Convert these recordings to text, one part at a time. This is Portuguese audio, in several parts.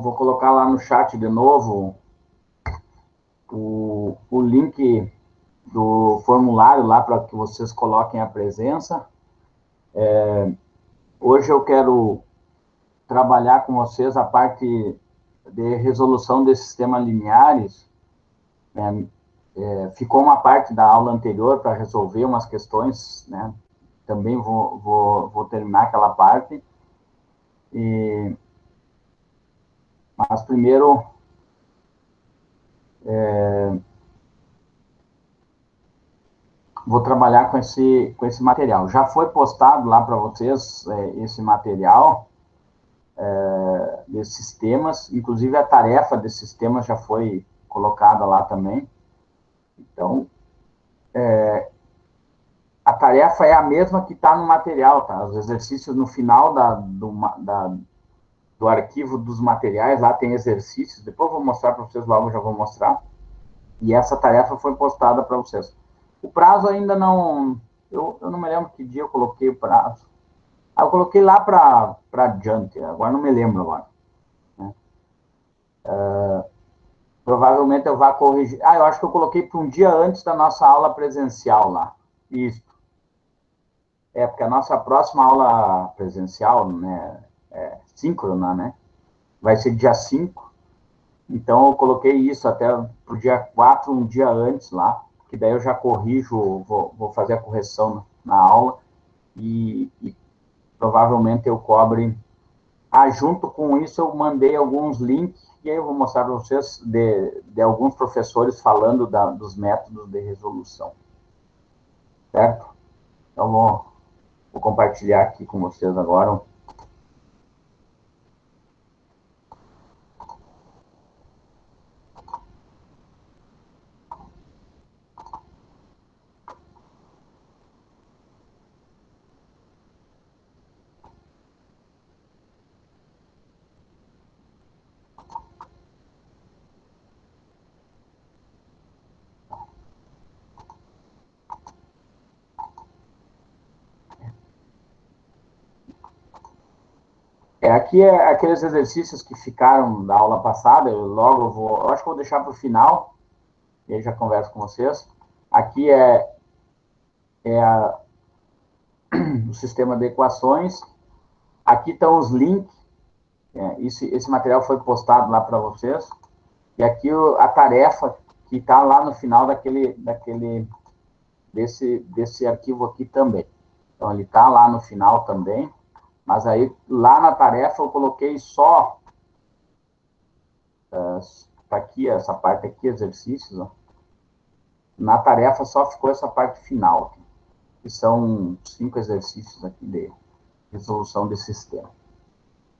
Então, vou colocar lá no chat de novo o link do formulário lá para que vocês coloquem a presença. Hoje eu quero trabalhar com vocês a parte de resolução de sistemas lineares. Ficou uma parte da aula anterior para resolver umas questões, né? Também vou terminar aquela parte. Mas primeiro, vou trabalhar com esse material. Já foi postado lá para vocês esse material desses temas, inclusive a tarefa desses temas já foi colocada lá também. Então, a tarefa é a mesma que está no material, tá? Os exercícios no final do arquivo dos materiais, lá tem exercícios, depois eu vou mostrar para vocês, logo já vou mostrar. E essa tarefa foi postada para vocês. O prazo ainda não... Eu não me lembro que dia eu coloquei o prazo. Eu coloquei lá para adiante, agora não me lembro agora. Né? Provavelmente eu vá corrigir... eu acho que eu coloquei para um dia antes da nossa aula presencial lá. Isso. Porque a nossa próxima aula presencial, né, síncrona, né, vai ser dia 5. Então, eu coloquei isso até para o dia 4, um dia antes lá, que daí eu já corrijo, vou fazer a correção na aula e provavelmente eu cobre. Junto com isso, eu mandei alguns links, e aí eu vou mostrar para vocês de alguns professores falando dos métodos de resolução. Certo? Então, vou compartilhar aqui com vocês agora. Aqui é aqueles exercícios que ficaram da aula passada, eu acho que vou deixar para o final, e aí já converso com vocês. Aqui o sistema de equações. Aqui estão os links. Esse material foi postado lá para vocês. E aqui a tarefa que está lá no final desse arquivo aqui também. Então, ele está lá no final também. Mas aí, lá na tarefa, eu coloquei só... Está aqui, essa parte aqui, exercícios. Ó. Na tarefa, só ficou essa parte final. Aqui, que são 5 exercícios aqui de resolução de sistema.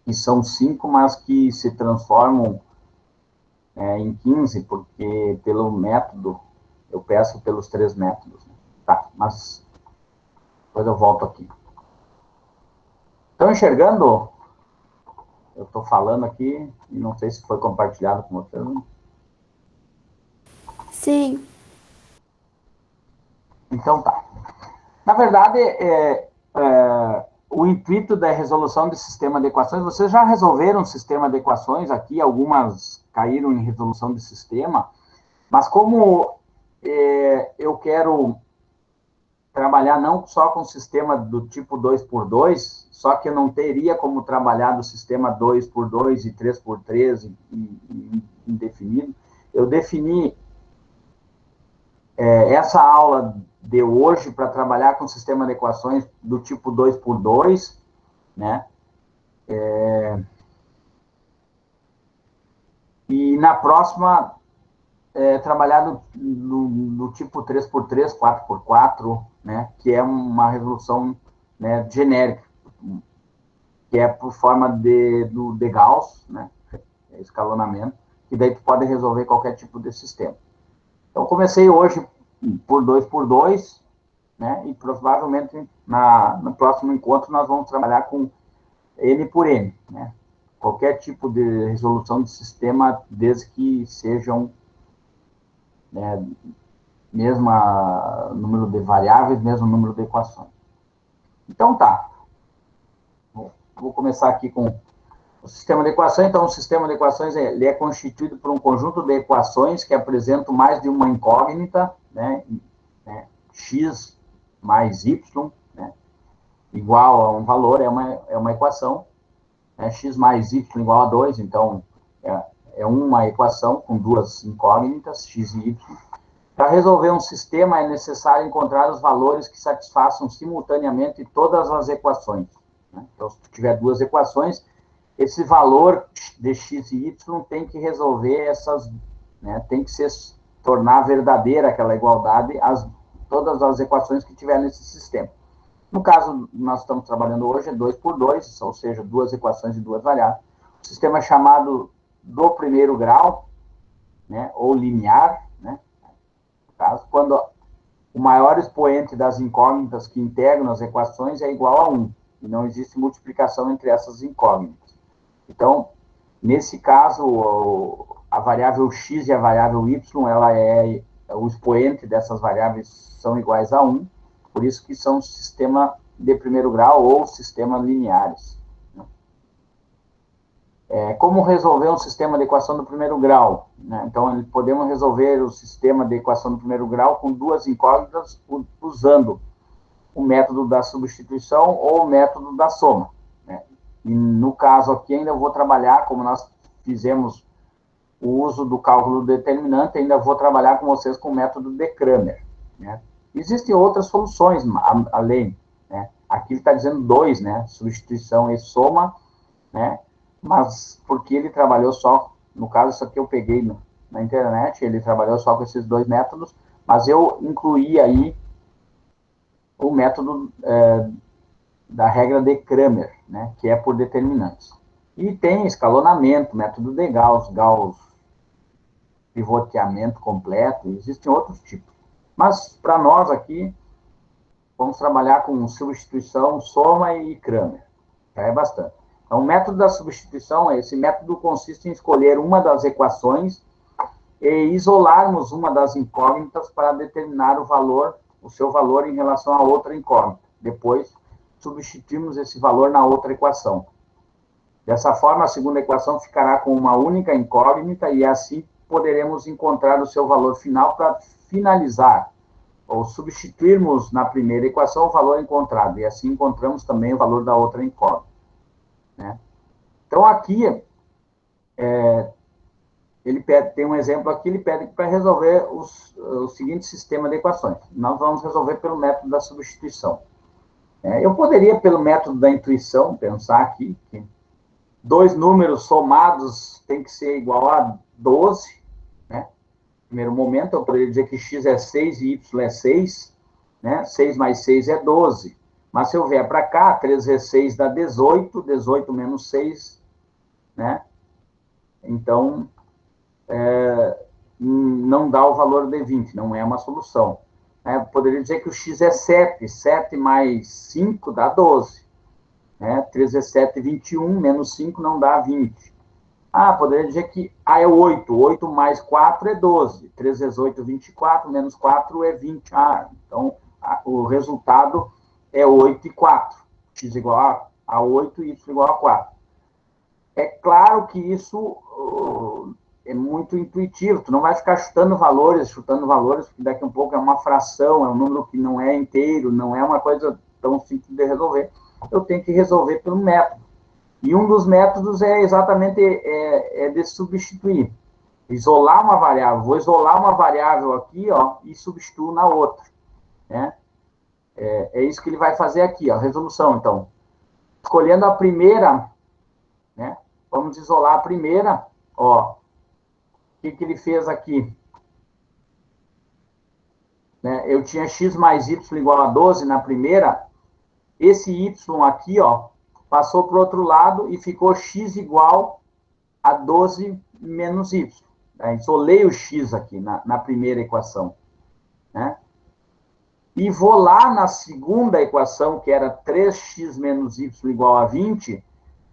E são 5, mas que se transformam em 15, porque pelo método, eu peço pelos 3 métodos. Né? Tá, mas depois eu volto aqui. Estão enxergando? Eu estou falando aqui e não sei se foi compartilhado com vocês. Não? Sim. Então tá. Na verdade, o intuito da resolução de sistema de equações, vocês já resolveram um sistema de equações aqui, algumas caíram em resolução de sistema, mas como eu quero trabalhar não só com sistema do tipo 2x2, só que eu não teria como trabalhar do sistema 2x2 e 3x3 e indefinido, eu defini essa aula de hoje para trabalhar com sistema de equações do tipo 2x2, né? E na próxima, trabalhar no tipo 3x3, 4x4, né? Que é uma resolução, né, genérica, que é por forma de Gauss, né? Escalonamento, que daí tu pode resolver qualquer tipo de sistema. Então, comecei hoje por 2x2, né? E provavelmente no próximo encontro nós vamos trabalhar com N por N, né? Qualquer tipo de resolução de sistema, desde que sejam, né, mesmo número de variáveis, mesmo número de equações. Então tá. Vou começar aqui com O sistema de equações, então, o sistema de equações ele é constituído por um conjunto de equações que apresentam mais de uma incógnita, né, x mais y, né, igual a um valor, é uma equação, né, x mais y igual a 2, então, é uma equação com duas incógnitas, x e y. Para resolver um sistema, é necessário encontrar os valores que satisfaçam simultaneamente todas as equações, né? Então, se tiver duas equações, esse valor de x e y tem que resolver essas, né, tem que tornar verdadeira aquela igualdade todas as equações que tiver nesse sistema. No caso, nós estamos trabalhando hoje, é 2 por 2, ou seja, duas equações e duas variáveis. O sistema é chamado do primeiro grau, né, ou linear, né, no caso, quando o maior expoente das incógnitas que integram as equações é igual a 1, e não existe multiplicação entre essas incógnitas. Então, nesse caso, a variável x e a variável y, ela o expoente dessas variáveis são iguais a 1, por isso que são sistema de primeiro grau ou sistema lineares. Como resolver um sistema de equação do primeiro grau? Né? Então, podemos resolver o sistema de equação do primeiro grau com duas incógnitas usando o método da substituição ou o método da soma. Né? E no caso aqui, ainda vou trabalhar, como nós fizemos o uso do cálculo determinante, ainda vou trabalhar com vocês com o método de Cramer. Né? Existem outras soluções além. Né? Aqui ele está dizendo 2, né? Substituição e soma, né? Mas porque ele trabalhou só, no caso, isso aqui eu peguei na internet, ele trabalhou só com esses dois métodos, mas eu incluí aí o método da regra de Cramer, né, que é por determinantes. E tem escalonamento, método de Gauss, pivoteamento completo, existem outros tipos. Mas, para nós aqui, vamos trabalhar com substituição, soma e Cramer. Já é bastante. Então, o método da substituição, esse método consiste em escolher uma das equações e isolarmos uma das incógnitas para determinar o seu valor em relação a outra incógnita. Depois, substituímos esse valor na outra equação. Dessa forma, a segunda equação ficará com uma única incógnita e assim poderemos encontrar o seu valor final para finalizar, ou substituirmos na primeira equação o valor encontrado, e assim encontramos também o valor da outra incógnita. Né? Então, aqui, ele tem um exemplo aqui, ele pede para resolver o seguinte sistema de equações. Nós vamos resolver pelo método da substituição. Eu poderia, pelo método da intuição, pensar aqui que dois números somados tem que ser igual a 12, né? No primeiro momento, eu poderia dizer que x é 6 e y é 6, né? 6 mais 6 é 12. Mas se eu vier para cá, 3 vezes 6 dá 18, 18 menos 6, né? Então, não dá o valor de 20, não é uma solução. Poderia dizer que o x é 7, 7 mais 5 dá 12. 3 vezes 7, 21, menos 5 não dá 20. Poderia dizer que é 8, 8 mais 4 é 12. 3 vezes 8, 24, menos 4 é 20. Então, o resultado é 8 e 4. X igual a 8 e y igual a 4. É claro que isso é muito intuitivo, tu não vai ficar chutando valores, porque daqui a um pouco é uma fração, é um número que não é inteiro, não é uma coisa tão simples de resolver. Eu tenho que resolver pelo método. E um dos métodos é exatamente de substituir. Isolar uma variável. Vou isolar uma variável aqui, ó, e substituo na outra. Né? É isso que ele vai fazer aqui, ó, resolução. Então, escolhendo a primeira, né? Vamos isolar a primeira, ó. O que ele fez aqui? Eu tinha x mais y igual a 12 na primeira. Esse y aqui, ó, passou para o outro lado e ficou x igual a 12 menos y. Isolei o x aqui na primeira equação. Né? E vou lá na segunda equação, que era 3x menos y igual a 20,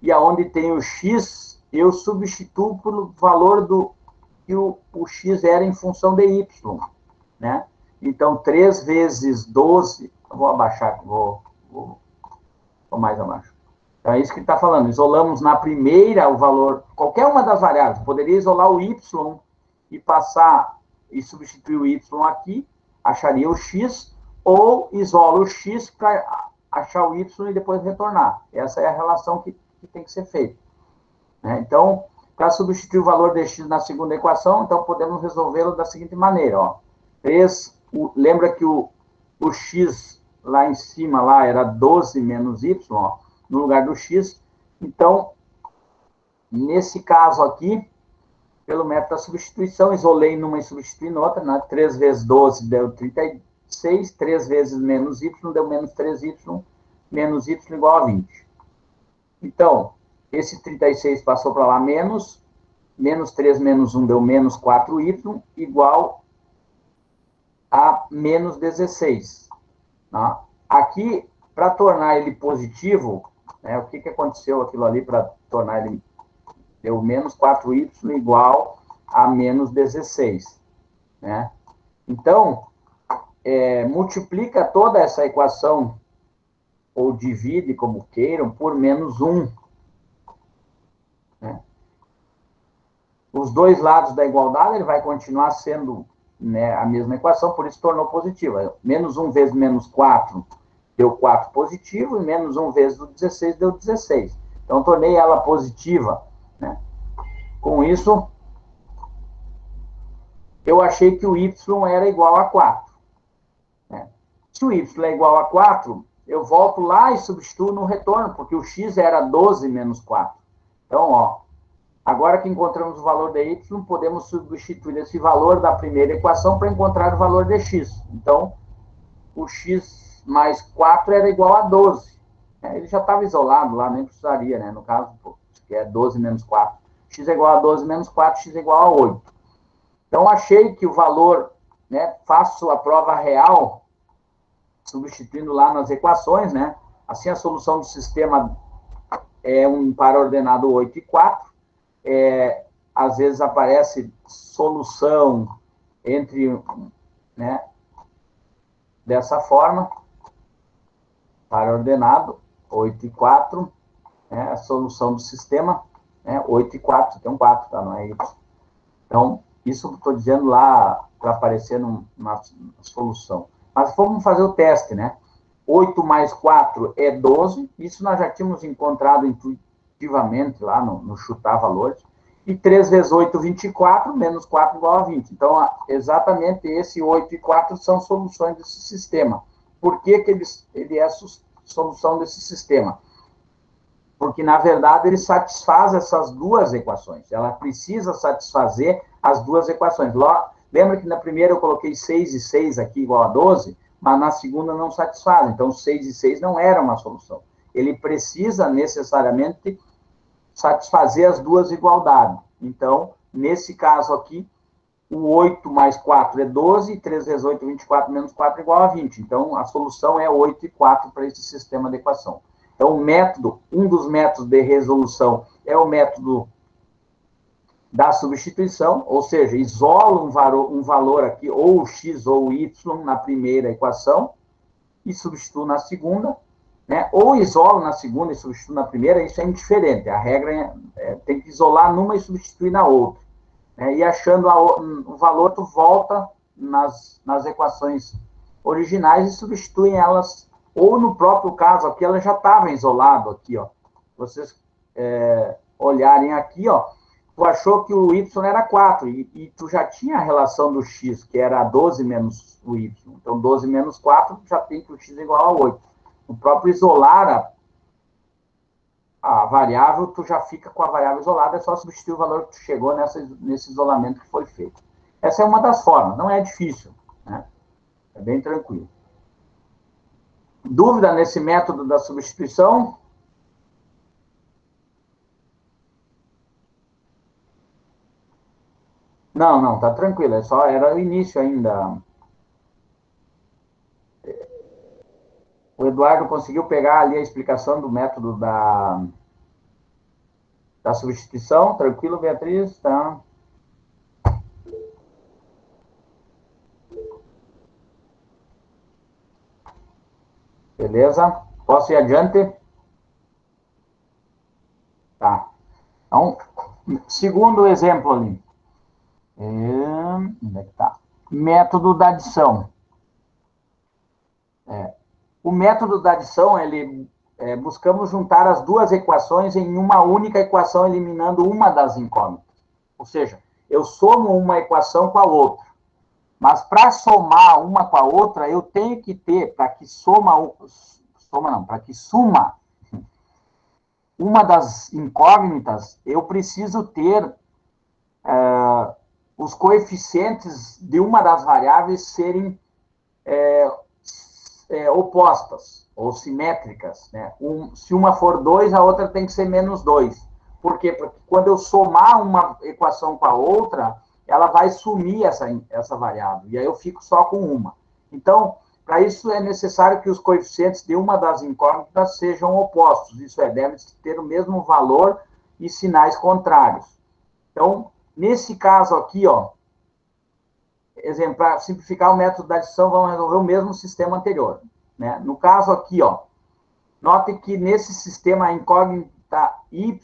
e aonde tem o x, eu substituo pelo valor que o x era em função de y. Né? Então, 3 vezes 12... Vou abaixar, vou mais abaixo. Então, é isso que ele está falando. Isolamos na primeira o valor, qualquer uma das variáveis. Poderia isolar o y e passar e substituir o y aqui, acharia o x, ou isola o x para achar o y e depois retornar. Essa é a relação que tem que ser feita. Né? Então, para substituir o valor de x na segunda equação, então podemos resolvê-lo da seguinte maneira. Ó. Lembra que o x lá em cima lá era 12 menos y, ó, no lugar do x. Então, nesse caso aqui, pelo método da substituição, isolei numa e substituí na outra. Né? 3 vezes 12 deu 36, 3 vezes menos y deu menos 3y, menos y igual a 20. Então, esse 36 passou para lá menos 3 menos 1 deu menos 4y, igual a menos 16. Tá? Aqui, para tornar ele positivo, né, o que aconteceu aquilo ali para tornar ele... Deu menos 4y igual a menos 16. Né? Então, multiplica toda essa equação, ou divide, como queiram, por menos 1. Né? Os dois lados da igualdade, ele vai continuar sendo, né, a mesma equação, por isso tornou positiva. Menos 1 vezes menos 4 deu 4 positivo, e menos 1 vezes o 16 deu 16. Então, tornei ela positiva. Né? Com isso, eu achei que o y era igual a 4. Né? Se o y é igual a 4, eu volto lá e substituo no retorno, porque o x era 12 menos 4. Então, ó, agora que encontramos o valor de y, podemos substituir esse valor da primeira equação para encontrar o valor de x. Então, o x mais 4 era igual a 12. Ele já estava isolado lá, nem precisaria, né? No caso, que é 12 menos 4. X é igual a 12 menos 4, x é igual a 8. Então, achei que o valor, né, faço a prova real, substituindo lá nas equações, né? Assim, a solução do sistema é um par ordenado 8 e 4. Às vezes aparece solução entre, né, dessa forma, par ordenado, 8 e 4, né, a solução do sistema, né, 8 e 4, tem um 4, tá? Não é isso. Então, isso estou dizendo lá para aparecer na solução. Mas vamos fazer o teste, né? 8 mais 4 é 12, isso nós já tínhamos encontrado intuitivamente lá no chutar valores. E 3 vezes 8, 24, menos 4 igual a 20. Então, exatamente esse 8 e 4 são soluções desse sistema. Por que ele é a solução desse sistema? Porque, na verdade, ele satisfaz essas duas equações. Ela precisa satisfazer as duas equações. Lembra que na primeira eu coloquei 6 e 6 aqui igual a 12, mas na segunda não satisfaz. Então, 6 e 6 não era uma solução. Ele precisa necessariamente satisfazer as duas igualdades. Então, nesse caso aqui, o 8 mais 4 é 12, e 3 vezes 8, 24, menos 4 igual a 20. Então, a solução é 8 e 4 para esse sistema de equação. Então, um dos métodos de resolução é o método da substituição, ou seja, isola um valor aqui, ou o x ou o y, na primeira equação, e substituo na segunda, né? Ou isolo na segunda e substituo na primeira, isso é indiferente. A regra tem que isolar numa e substituir na outra. Né? E achando o valor, tu volta nas equações originais e substitui elas, ou no próprio caso aqui, ela já estava isolado aqui, ó. Vocês olharem aqui, ó, tu achou que o y era 4, e tu já tinha a relação do x, que era 12 menos o y. Então, 12 menos 4, já tem que o x é igual a 8. O próprio isolar a variável, tu já fica com a variável isolada, é só substituir o valor que tu chegou nesse isolamento que foi feito. Essa é uma das formas, não é difícil, né? É bem tranquilo. Dúvida nesse método da substituição? Não, tá tranquilo, era o início ainda. O Eduardo conseguiu pegar ali a explicação do método da substituição? Tranquilo, Beatriz? Tá. Beleza? Posso ir adiante? Segundo exemplo ali. Onde é que tá? Método da adição. O método da adição, buscamos juntar as duas equações em uma única equação, eliminando uma das incógnitas. Ou seja, eu somo uma equação com a outra. Mas para somar uma com a outra, eu tenho que ter, para que suma uma das incógnitas, eu preciso ter os coeficientes de uma das variáveis serem opostas ou simétricas. Né? Se uma for 2, a outra tem que ser menos 2. Por quê? Porque quando eu somar uma equação com a outra, ela vai sumir essa variável, e aí eu fico só com uma. Então, para isso é necessário que os coeficientes de uma das incógnitas sejam opostos, isso é, devem ter o mesmo valor e sinais contrários. Então, nesse caso aqui, ó, para simplificar o método da adição, vamos resolver o mesmo sistema anterior. Né? No caso aqui, ó, note que nesse sistema a incógnita y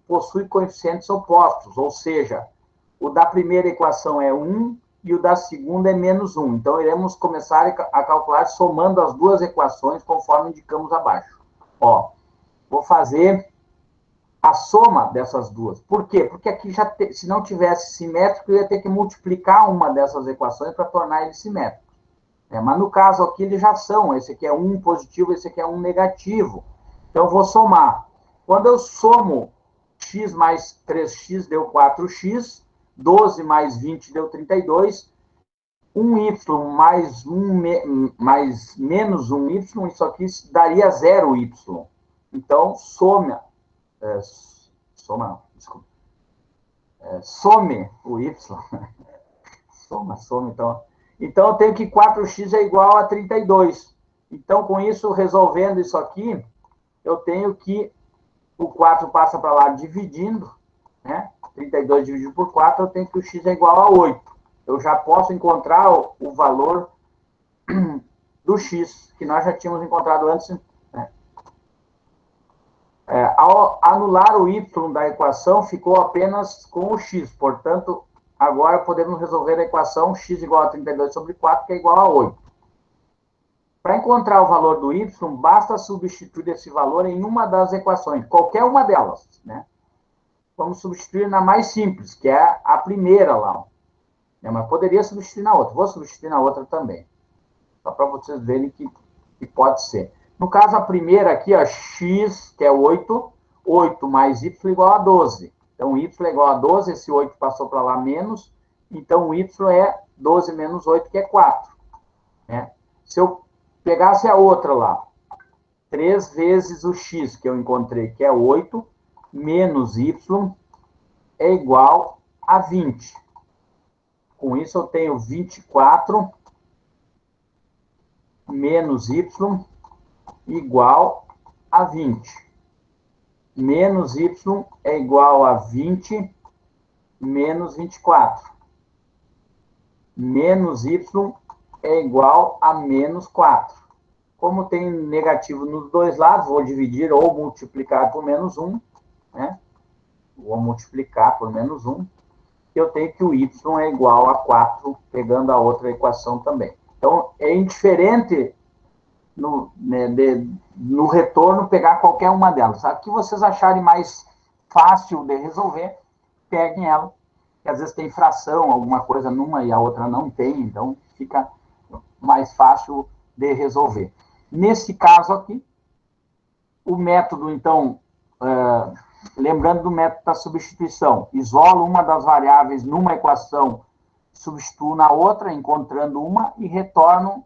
possui coeficientes opostos, ou seja, o da primeira equação é 1 e o da segunda é menos 1. Então, iremos começar a calcular somando as duas equações, conforme indicamos abaixo. Ó, vou fazer a soma dessas duas. Por quê? Porque aqui, se não tivesse simétrico, eu ia ter que multiplicar uma dessas equações para tornar ele simétrico. Mas no caso aqui, eles já são. Esse aqui é 1 positivo, esse aqui é 1 negativo. Então, eu vou somar. Quando eu somo x mais 3x deu 4x, 12 mais 20 deu 32, 1y mais menos 1y, isso aqui daria 0y. Então, some o y. Some, então. Então, eu tenho que 4x é igual a 32. Então, com isso, resolvendo isso aqui, eu tenho que o 4 passa para lá dividindo, né? 32 dividido por 4, eu tenho que o x é igual a 8. Eu já posso encontrar o valor do x, que nós já tínhamos encontrado antes. Né? Ao anular o y da equação, ficou apenas com o x. Portanto, agora podemos resolver a equação x igual a 32 sobre 4, que é igual a 8. Para encontrar o valor do y, basta substituir esse valor em uma das equações, qualquer uma delas. Né? Vamos substituir na mais simples, que é a primeira lá. Mas poderia substituir na outra. Vou substituir na outra também. Só para vocês verem que pode ser. No caso, a primeira aqui, ó, x, que é 8, 8 mais y igual a 12. Então, y é igual a 12, esse 8 passou para lá menos, então o y é 12 menos 8, que é 4. Né? Se eu pegasse a outra lá, 3 vezes o x que eu encontrei, que é 8, menos y, é igual a 20. Com isso, eu tenho 24 menos y igual a 20. Menos y é igual a 20 menos 24. Menos y é igual a menos 4. Como tem negativo nos dois lados, vou dividir ou multiplicar por menos 1. Né? Vou multiplicar por menos 1. Eu tenho que o y é igual a 4, pegando a outra equação também. Então, é indiferente no retorno pegar qualquer uma delas. A que vocês acharem mais fácil de resolver, peguem ela. Porque às vezes tem fração, alguma coisa numa e a outra não tem, então fica mais fácil de resolver. Nesse caso aqui, o método, então, lembrando do método da substituição, isolo uma das variáveis numa equação, substituo na outra, encontrando uma, e retorno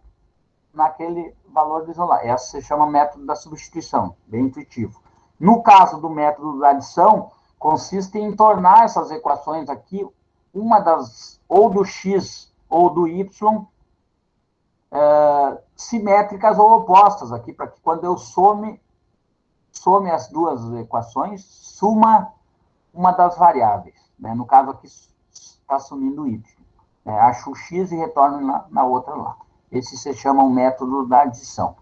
naquele valor de isolar. Essa se chama método da substituição, bem intuitivo. No caso do método da adição, consiste em tornar essas equações aqui, uma das, ou do x ou do y, simétricas ou opostas aqui, para que quando eu some as duas equações, suma uma das variáveis. Né? No caso aqui, está sumindo o y. Acho o x e retorno na outra lá. Esse se chama o método da adição.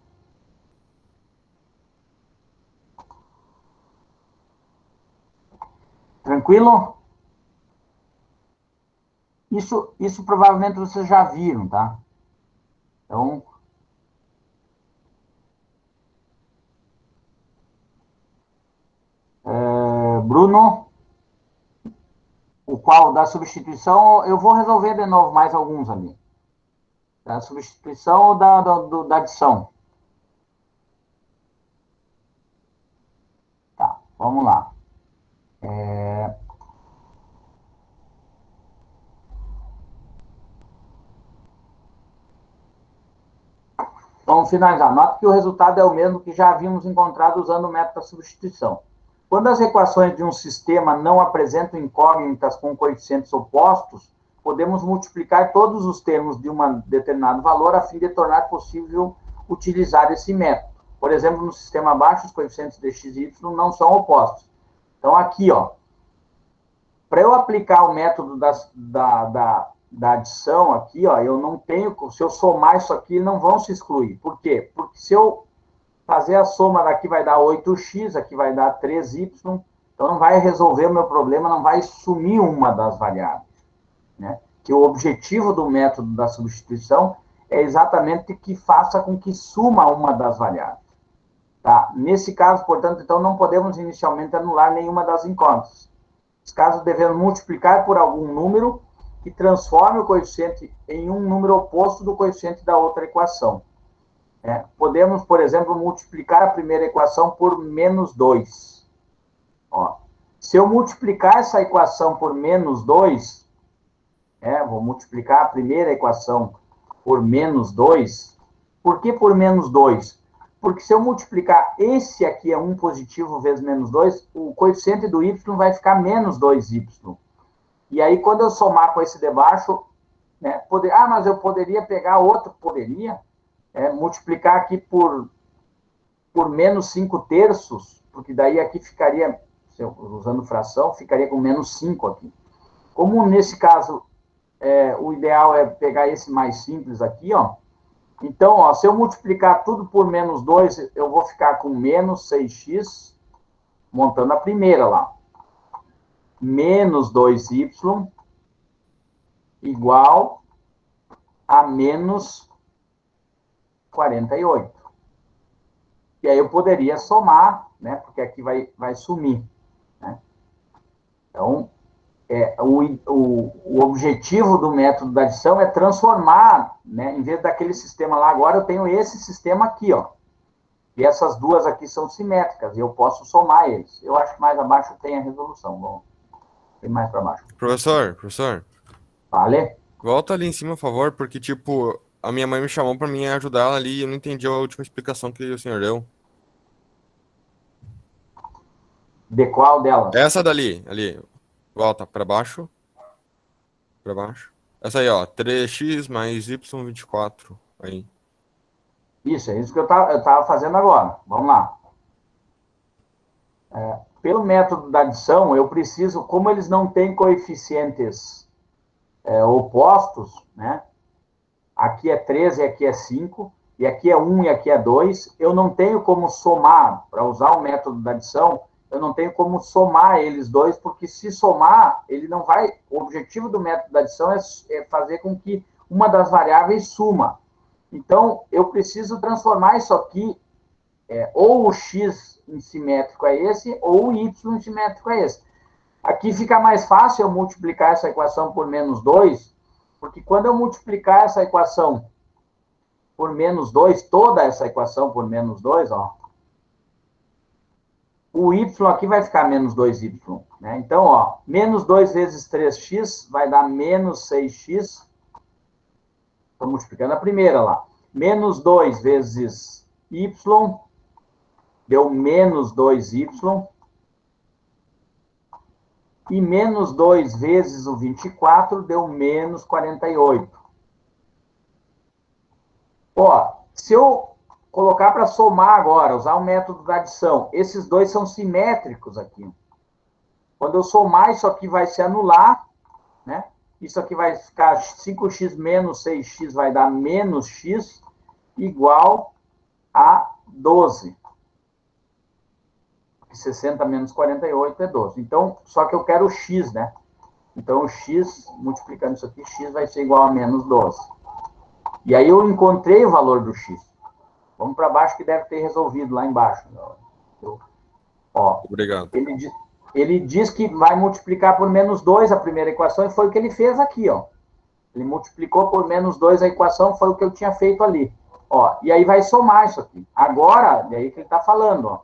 Tranquilo? Isso provavelmente vocês já viram, tá? Então, Bruno, o qual da substituição, eu vou resolver de novo mais alguns ali. Da substituição ou da adição? Tá, vamos lá. Vamos finalizar. Nota que o resultado é o mesmo que já havíamos encontrado usando o método da substituição. Quando as equações de um sistema não apresentam incógnitas com coeficientes opostos, podemos multiplicar todos os termos de um determinado valor a fim de tornar possível utilizar esse método. Por exemplo, no sistema abaixo, os coeficientes de x e y não são opostos. Então, aqui, ó, para eu aplicar o método da adição aqui, ó, eu não tenho, se eu somar isso aqui, não vão se excluir. Por quê? Porque se eu fazer a soma daqui vai dar 8x, aqui vai dar 3y, então não vai resolver o meu problema, não vai sumir uma das variáveis. Né? Que o objetivo do método da substituição é exatamente que faça com que suma uma das variáveis. Tá? Nesse caso, portanto, então não podemos inicialmente anular nenhuma das incógnitas. Nesse caso, devemos multiplicar por algum número que transforme o coeficiente em um número oposto do coeficiente da outra equação. Podemos, por exemplo, multiplicar a primeira equação por menos 2. Ó, se eu multiplicar essa equação por menos 2, vou multiplicar a primeira equação por menos 2. Por que por menos 2? Porque se eu multiplicar esse aqui é 1 positivo vezes menos 2, o coeficiente do y vai ficar menos 2y. E aí, quando eu somar com esse de baixo, né, mas eu poderia pegar outro, poderia, multiplicar aqui por menos 5 terços, porque daí aqui ficaria, usando fração, ficaria com menos 5 aqui. Como nesse caso, o ideal é pegar esse mais simples aqui, ó. Então, ó, se eu multiplicar tudo por menos 2, eu vou ficar com menos 6x, montando a primeira lá. Menos 2y igual a menos 48. E aí eu poderia somar, né? Porque aqui vai sumir. Né? Então, o objetivo do método da adição é transformar, né? Em vez daquele sistema lá, agora eu tenho esse sistema aqui, ó. E essas duas aqui são simétricas, e eu posso somar eles. Eu acho que mais abaixo tem a resolução. Bom, tem mais para baixo. Professor, Vale? volta ali em cima, por favor, porque, tipo, a minha mãe me chamou pra mim ajudar ela ali e eu não entendi a última explicação que o senhor deu. De qual delas? Essa dali, ali, volta pra baixo. Essa aí, ó, 3x mais y 24. Aí. Isso, é isso que eu tava fazendo agora. Vamos lá. Pelo método da adição, eu preciso, como eles não têm coeficientes opostos, né? Aqui é 13 e aqui é 5, e aqui é 1 e aqui é 2, eu não tenho como somar, para usar o método da adição, eu não tenho como somar eles dois, porque se somar, ele não vai... O objetivo do método da adição é fazer com que uma das variáveis suma. Então, eu preciso transformar isso aqui, ou o x em simétrico é esse, ou o y em simétrico é esse. Aqui fica mais fácil eu multiplicar essa equação por menos 2, porque quando eu multiplicar essa equação por menos 2, toda essa equação por menos 2, ó, o y aqui vai ficar menos 2y. Né? Então, ó, menos 2 vezes 3x vai dar menos 6x. Estou multiplicando a primeira lá. Menos 2 vezes y deu menos 2y. E menos 2 vezes o 24 deu menos 48. Ó, se eu colocar para somar agora, usar o método da adição, esses dois são simétricos aqui. Quando eu somar, isso aqui vai se anular, né? Isso aqui vai ficar 5x menos 6x vai dar menos x igual a 12. 60 menos 48 é 12. Então, só que eu quero o x, né? Então, o x, multiplicando isso aqui, x vai ser igual a menos 12. E aí eu encontrei o valor do x. Vamos para baixo que deve ter resolvido lá embaixo. Ó, Obrigado. ele diz que vai multiplicar por menos 2 a primeira equação, e foi o que ele fez aqui, ó. Ele multiplicou por menos 2 a equação, foi o que eu tinha feito ali. Ó, e aí vai somar isso aqui. Agora, é aí que ele está falando, ó.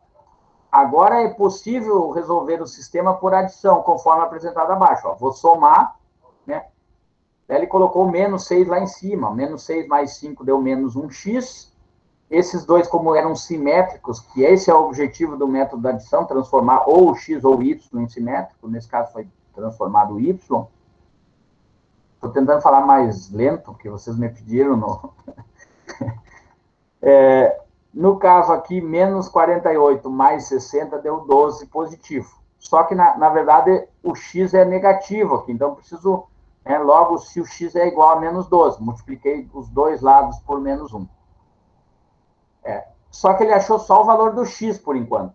Agora é possível resolver o sistema por adição, conforme apresentado abaixo. Ó. Vou somar, né? Daí ele colocou menos 6 lá em cima. Menos 6 mais 5 deu menos 1x. Esses dois, como eram simétricos, que esse é o objetivo do método da adição, transformar ou o x ou o y em simétrico. Nesse caso foi transformado o y. Estou tentando falar mais lento, porque vocês me pediram. No caso aqui, menos 48 mais 60 deu 12 positivo. Só que, na verdade, o x é negativo aqui. Então, preciso, logo, se o x é igual a menos 12, multipliquei os dois lados por menos 1. Só que ele achou só o valor do x, por enquanto.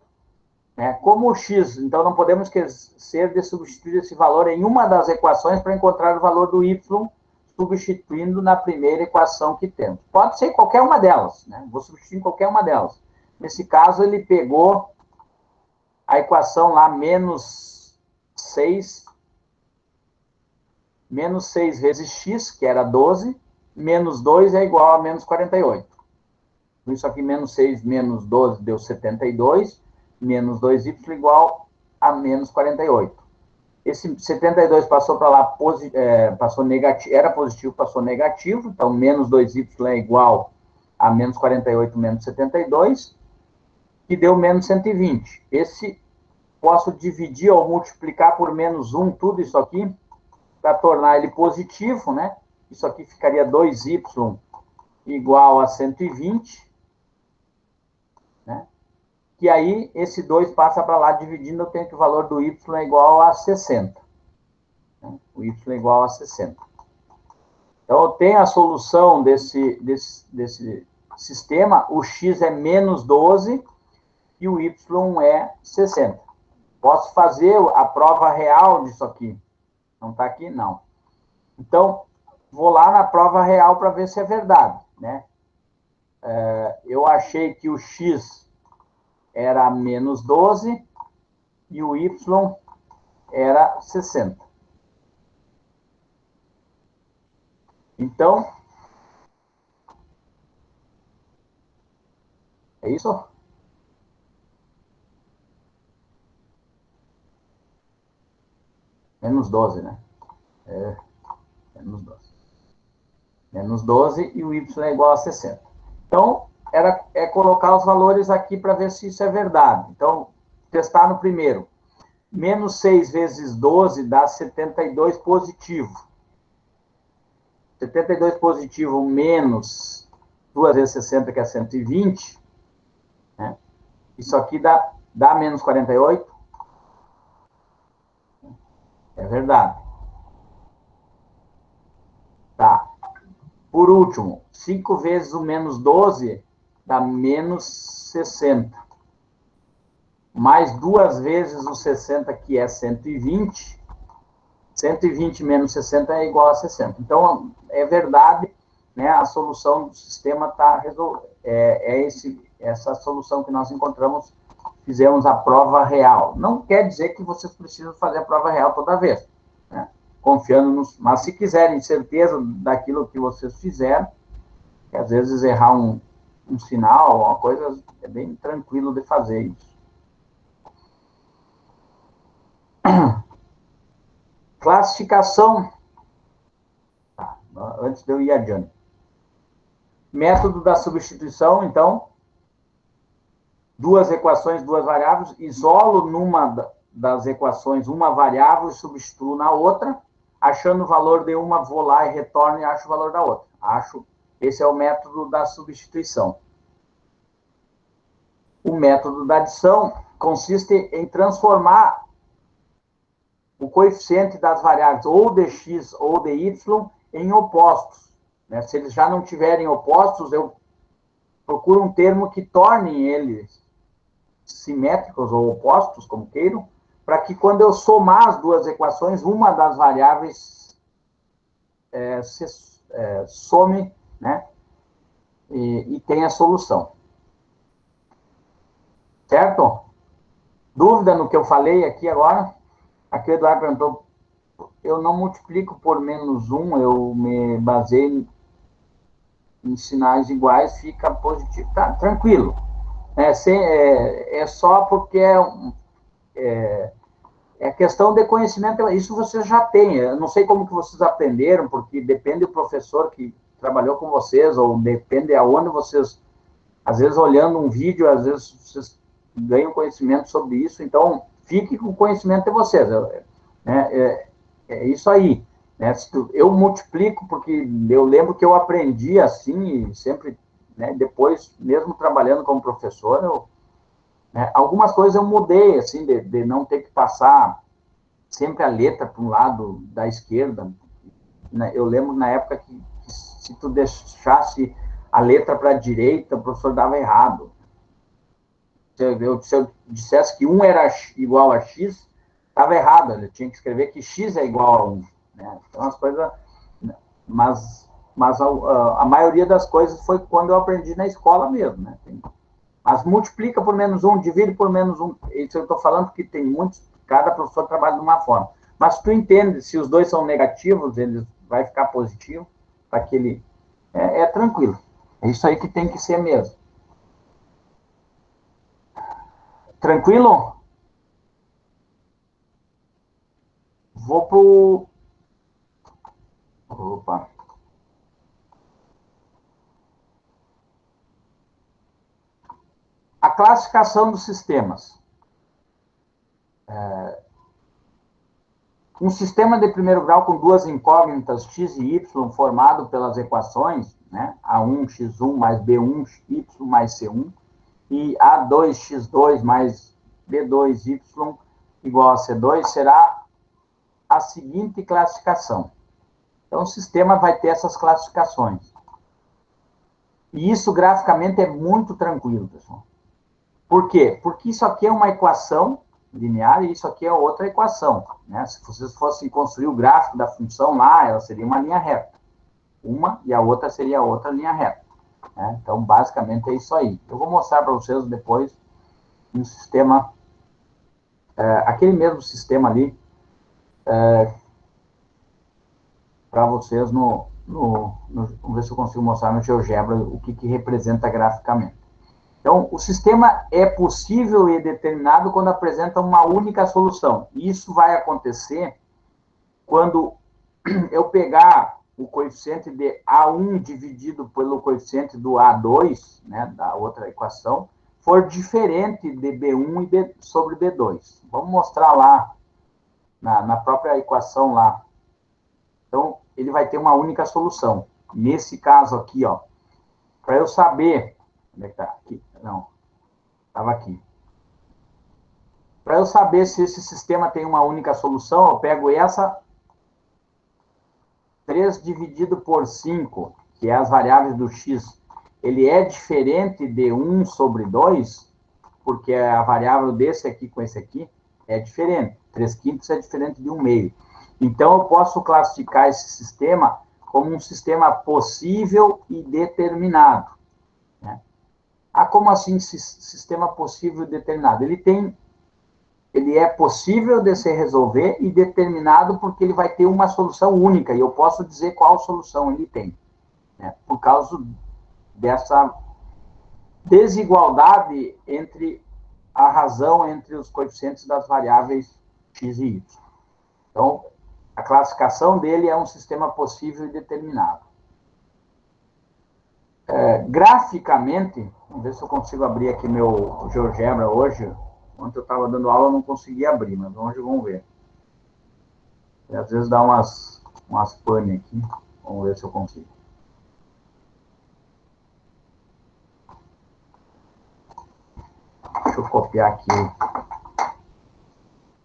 Como o x, então não podemos esquecer de substituir esse valor em uma das equações para encontrar o valor do y, substituindo na primeira equação que temos. Pode ser qualquer uma delas, né? Vou substituir em qualquer uma delas. Nesse caso, ele pegou a equação lá, menos 6 vezes x, que era 12, menos 2 é igual a menos 48. Isso aqui, menos 6 menos 12 deu 72, menos 2y igual a menos 48. Esse 72 passou para lá, passou negativo, era positivo, passou negativo, então menos 2y é igual a menos 48 menos 72, que deu menos 120. Esse posso dividir ou multiplicar por menos 1, tudo isso aqui, para tornar ele positivo, né? Isso aqui ficaria 2y igual a 120, né? Que aí esse 2 passa para lá, dividindo, eu tenho que o valor do y é igual a 60. Né? O y é igual a 60. Então, eu tenho a solução desse sistema, o x é menos 12 e o y é 60. Posso fazer a prova real disso aqui. Não está aqui? Não. Então, vou lá na prova real para ver se é verdade, né? Eu achei que o x era menos 12 e o y era 60. Então, é isso? Menos 12, né? Menos 12. Menos 12 e o y é igual a 60. Então, é colocar os valores aqui para ver se isso é verdade. Então, testar no primeiro. Menos 6 vezes 12 dá 72 positivo. 72 positivo menos 2 vezes 60, que é 120. Né? Isso aqui dá menos 48. É verdade. Tá. Por último, 5 vezes o menos 12 dá menos 60. Mais 2 vezes o 60, que é 120. 120 menos 60 é igual a 60. Então, é verdade, né? A solução do sistema está resolvida. Essa solução que nós encontramos, fizemos a prova real. Não quer dizer que vocês precisam fazer a prova real toda vez, né? Confiando nos... Mas se quiserem certeza daquilo que vocês fizeram, que às vezes errar um sinal, uma coisa, é bem tranquilo de fazer isso. Classificação. Antes de eu ir adiante. Método da substituição, então. Duas equações, duas variáveis. Isolo numa das equações uma variável e substituo na outra. Achando o valor de uma, vou lá e retorno e acho o valor da outra. Esse é o método da substituição. O método da adição consiste em transformar o coeficiente das variáveis ou de x ou de y em opostos. Né? Se eles já não tiverem opostos, eu procuro um termo que torne eles simétricos ou opostos, como queiram, para que quando eu somar as duas equações, uma das variáveis some, né, e tenha solução. Certo? Dúvida no que eu falei aqui agora? Aqui o Eduardo perguntou, eu não multiplico por -1, eu me baseio em sinais iguais, fica positivo. Tá, tranquilo. É só porque é questão de conhecimento, isso você já tem. Eu não sei como que vocês aprenderam, porque depende do professor que trabalhou com vocês, ou depende aonde vocês, às vezes olhando um vídeo, às vezes vocês ganham conhecimento sobre isso, então fique com o conhecimento de vocês. É isso aí. Né? Eu multiplico, porque eu lembro que eu aprendi assim, sempre, né, depois, mesmo trabalhando como professor, algumas coisas eu mudei, assim, de não ter que passar sempre a letra para um lado da esquerda. Né? Eu lembro na época que se tu deixasse a letra para a direita, o professor dava errado. Se eu dissesse que 1 era igual a x, estava errado. Eu tinha que escrever que x é igual a 1. Né? Então, as coisas... Mas a maioria das coisas foi quando eu aprendi na escola mesmo. Né? Mas multiplica por -1, divide por -1. Isso eu estou falando que tem muitos... Cada professor trabalha de uma forma. Mas tu entende, se os dois são negativos, ele vai ficar positivo, para que ele... É tranquilo. É isso aí que tem que ser mesmo. Tranquilo? Vou pro... Opa. A classificação dos sistemas. Um sistema de primeiro grau com duas incógnitas x e y formado pelas equações, né, A1x1 mais B1y mais C1 e A2x2 mais B2y igual a C2, será a seguinte classificação. Então, o sistema vai ter essas classificações. E isso, graficamente, é muito tranquilo, pessoal. Por quê? Porque isso aqui é uma equação linear e isso aqui é outra equação. Né? Se vocês fossem construir o gráfico da função lá, ela seria uma linha reta. Uma e a outra seria outra linha reta. Né? Então, basicamente, é isso aí. Eu vou mostrar para vocês depois um sistema, aquele mesmo sistema ali, para vocês vamos ver se eu consigo mostrar no GeoGebra o que representa graficamente. Então, o sistema é possível e determinado quando apresenta uma única solução. Isso vai acontecer quando eu pegar o coeficiente de A1 dividido pelo coeficiente do A2, né, da outra equação, for diferente de B1 sobre B2. Vamos mostrar lá, na própria equação lá. Então, ele vai ter uma única solução. Nesse caso aqui, ó, para eu saber... Onde é que tá? Aqui. Não. Estava aqui. Para eu saber se esse sistema tem uma única solução, eu pego essa 3 dividido por 5, que é as variáveis do x, ele é diferente de 1 sobre 2, porque a variável desse aqui com esse aqui é diferente. 3/5 é diferente de 1/2. Então, eu posso classificar esse sistema como um sistema possível e determinado. Né? Como assim sistema possível e determinado? Ele é possível de se resolver e determinado porque ele vai ter uma solução única, e eu posso dizer qual solução ele tem, né? Por causa dessa desigualdade entre a razão entre os coeficientes das variáveis x e y. Então, a classificação dele é um sistema possível e determinado. Graficamente, vamos ver se eu consigo abrir aqui meu GeoGebra hoje. Ontem eu estava dando aula, eu não consegui abrir, mas hoje vamos ver. E às vezes dá umas pane aqui. Vamos ver se eu consigo. Deixa eu copiar aqui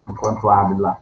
enquanto abre lá.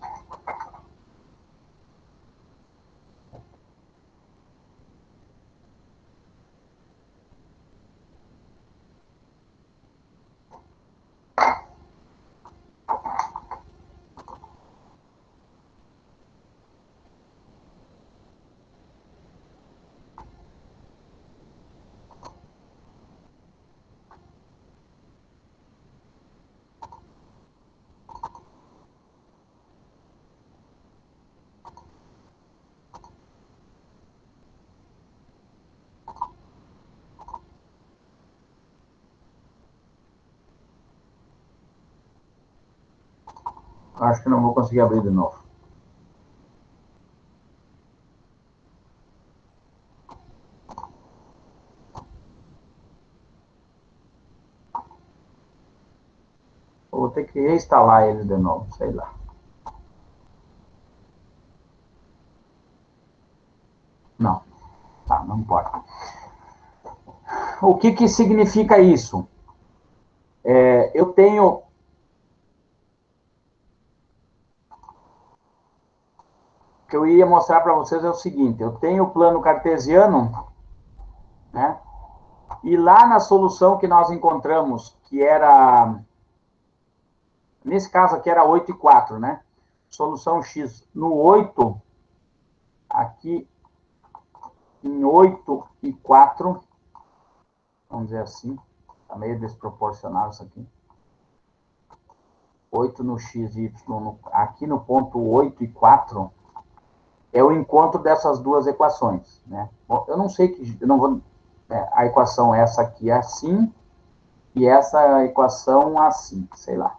Acho que não vou conseguir abrir de novo. Vou ter que reinstalar ele de novo, sei lá. Não, tá, não pode. O que significa isso? Eu tenho... O que eu ia mostrar para vocês é o seguinte, eu tenho o plano cartesiano, né? E lá na solução que nós encontramos, que era... Nesse caso aqui era 8 e 4, né? Solução X. No 8, aqui em 8 e 4, vamos dizer assim, está meio desproporcional isso aqui. 8 no x, y, aqui no ponto 8 e 4, é o encontro dessas duas equações, né? Bom, eu não sei que, eu não vou, a equação essa aqui é assim, e essa equação assim, sei lá.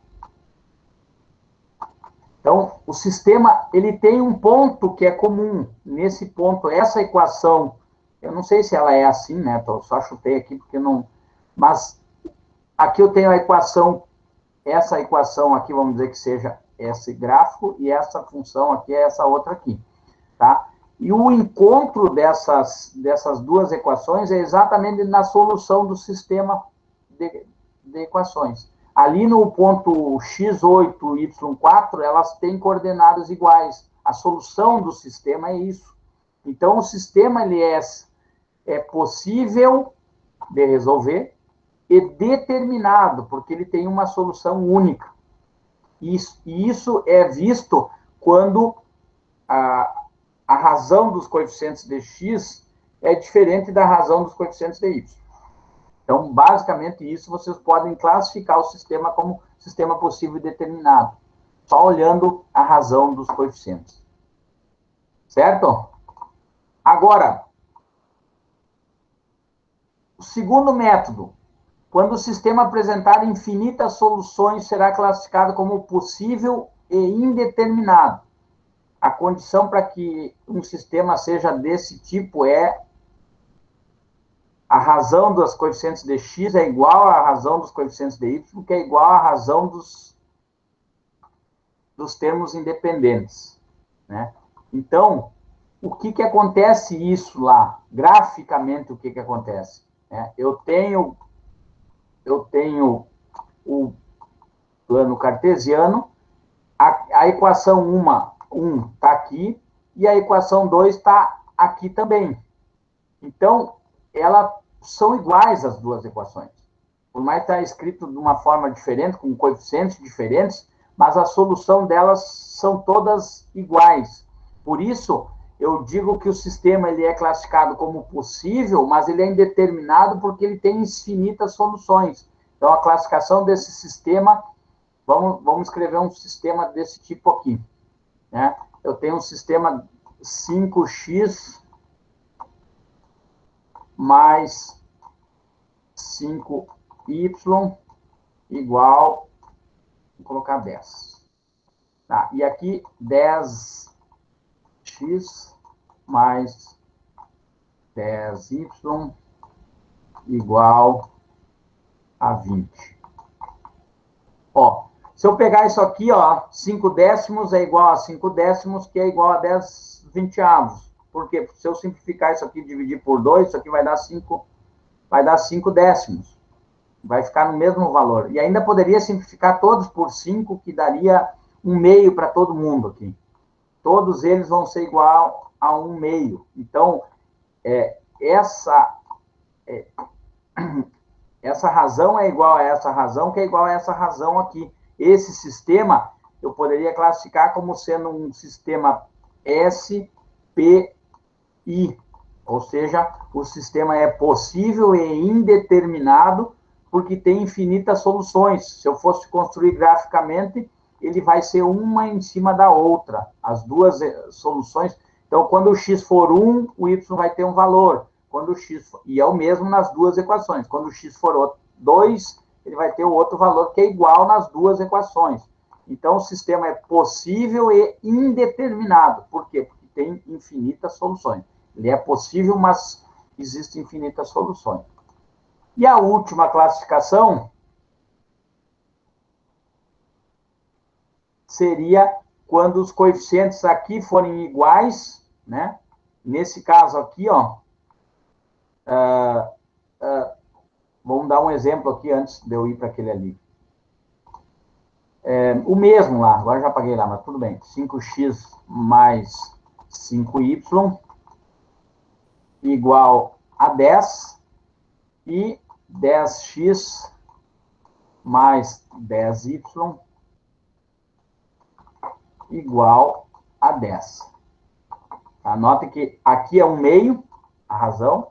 Então, o sistema, ele tem um ponto que é comum. Nesse ponto, essa equação, eu não sei se ela é assim, né? Eu só chutei aqui porque não... Mas aqui eu tenho a equação, essa equação aqui, vamos dizer que seja esse gráfico, e essa função aqui é essa outra aqui, tá? E o encontro dessas duas equações é exatamente na solução do sistema de equações. Ali no ponto x8, y4, elas têm coordenadas iguais. A solução do sistema é isso. Então, o sistema ele é possível de resolver e determinado, porque ele tem uma solução única. E isso é visto quando a razão dos coeficientes de x é diferente da razão dos coeficientes de y. Então, basicamente, isso vocês podem classificar o sistema como sistema possível e determinado, só olhando a razão dos coeficientes. Certo? Agora, o segundo método, quando o sistema apresentar infinitas soluções, será classificado como possível e indeterminado. A condição para que um sistema seja desse tipo é a razão dos coeficientes de x é igual à razão dos coeficientes de y, que é igual à razão dos termos independentes, né? Então, o que acontece isso lá? Graficamente, o que acontece? Eu tenho o plano cartesiano, a equação 1 está aqui, e a equação 2 está aqui também. Então, elas são iguais as duas equações. Por mais que está escrito de uma forma diferente, com coeficientes diferentes, mas a solução delas são todas iguais. Por isso, eu digo que o sistema ele é classificado como possível, mas ele é indeterminado porque ele tem infinitas soluções. Então, a classificação desse sistema, vamos escrever um sistema desse tipo aqui, né? Eu tenho um sistema 5x mais 5y igual, vou colocar 10. Tá, e aqui 10x mais 10y igual a 20. Ó, se eu pegar isso aqui, ó, 5 décimos é igual a 5 décimos, que é igual a 10 vinteavos. Por quê? Porque se eu simplificar isso aqui e dividir por 2, isso aqui vai dar 5 décimos. Vai ficar no mesmo valor. E ainda poderia simplificar todos por 5, que daria 1/2 para todo mundo aqui. Todos eles vão ser igual a 1/2. Então, essa razão é igual a essa razão, que é igual a essa razão aqui. Esse sistema, eu poderia classificar como sendo um sistema SPI, ou seja, o sistema é possível e indeterminado, porque tem infinitas soluções. Se eu fosse construir graficamente, ele vai ser uma em cima da outra, as duas soluções. Então, quando o x for 1, o y vai ter um valor. Quando o x e é o mesmo nas duas equações. Quando o x for 2, ele vai ter o outro valor que é igual nas duas equações. Então, o sistema é possível e indeterminado. Por quê? Porque tem infinitas soluções. Ele é possível, mas existem infinitas soluções. E a última classificação seria quando os coeficientes aqui forem iguais, né? Nesse caso aqui, ó, vamos dar um exemplo aqui antes de eu ir para aquele ali. O mesmo lá, agora já apaguei lá, mas tudo bem. 5x mais 5y igual a 10 e 10x mais 10y igual a 10. Anote que aqui é um meio, a razão,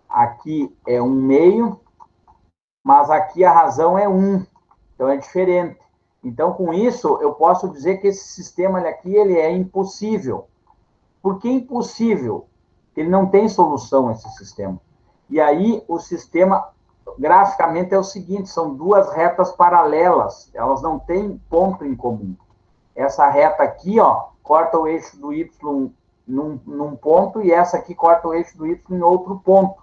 aqui é um meio, mas aqui a razão é 1, então é diferente. Então, com isso, eu posso dizer que esse sistema aqui ele é impossível. Por que impossível? Ele não tem solução, esse sistema. E aí, o sistema, graficamente, é o seguinte, são duas retas paralelas, elas não têm ponto em comum. Essa reta aqui, ó, corta o eixo do y num ponto, e essa aqui corta o eixo do y em outro ponto.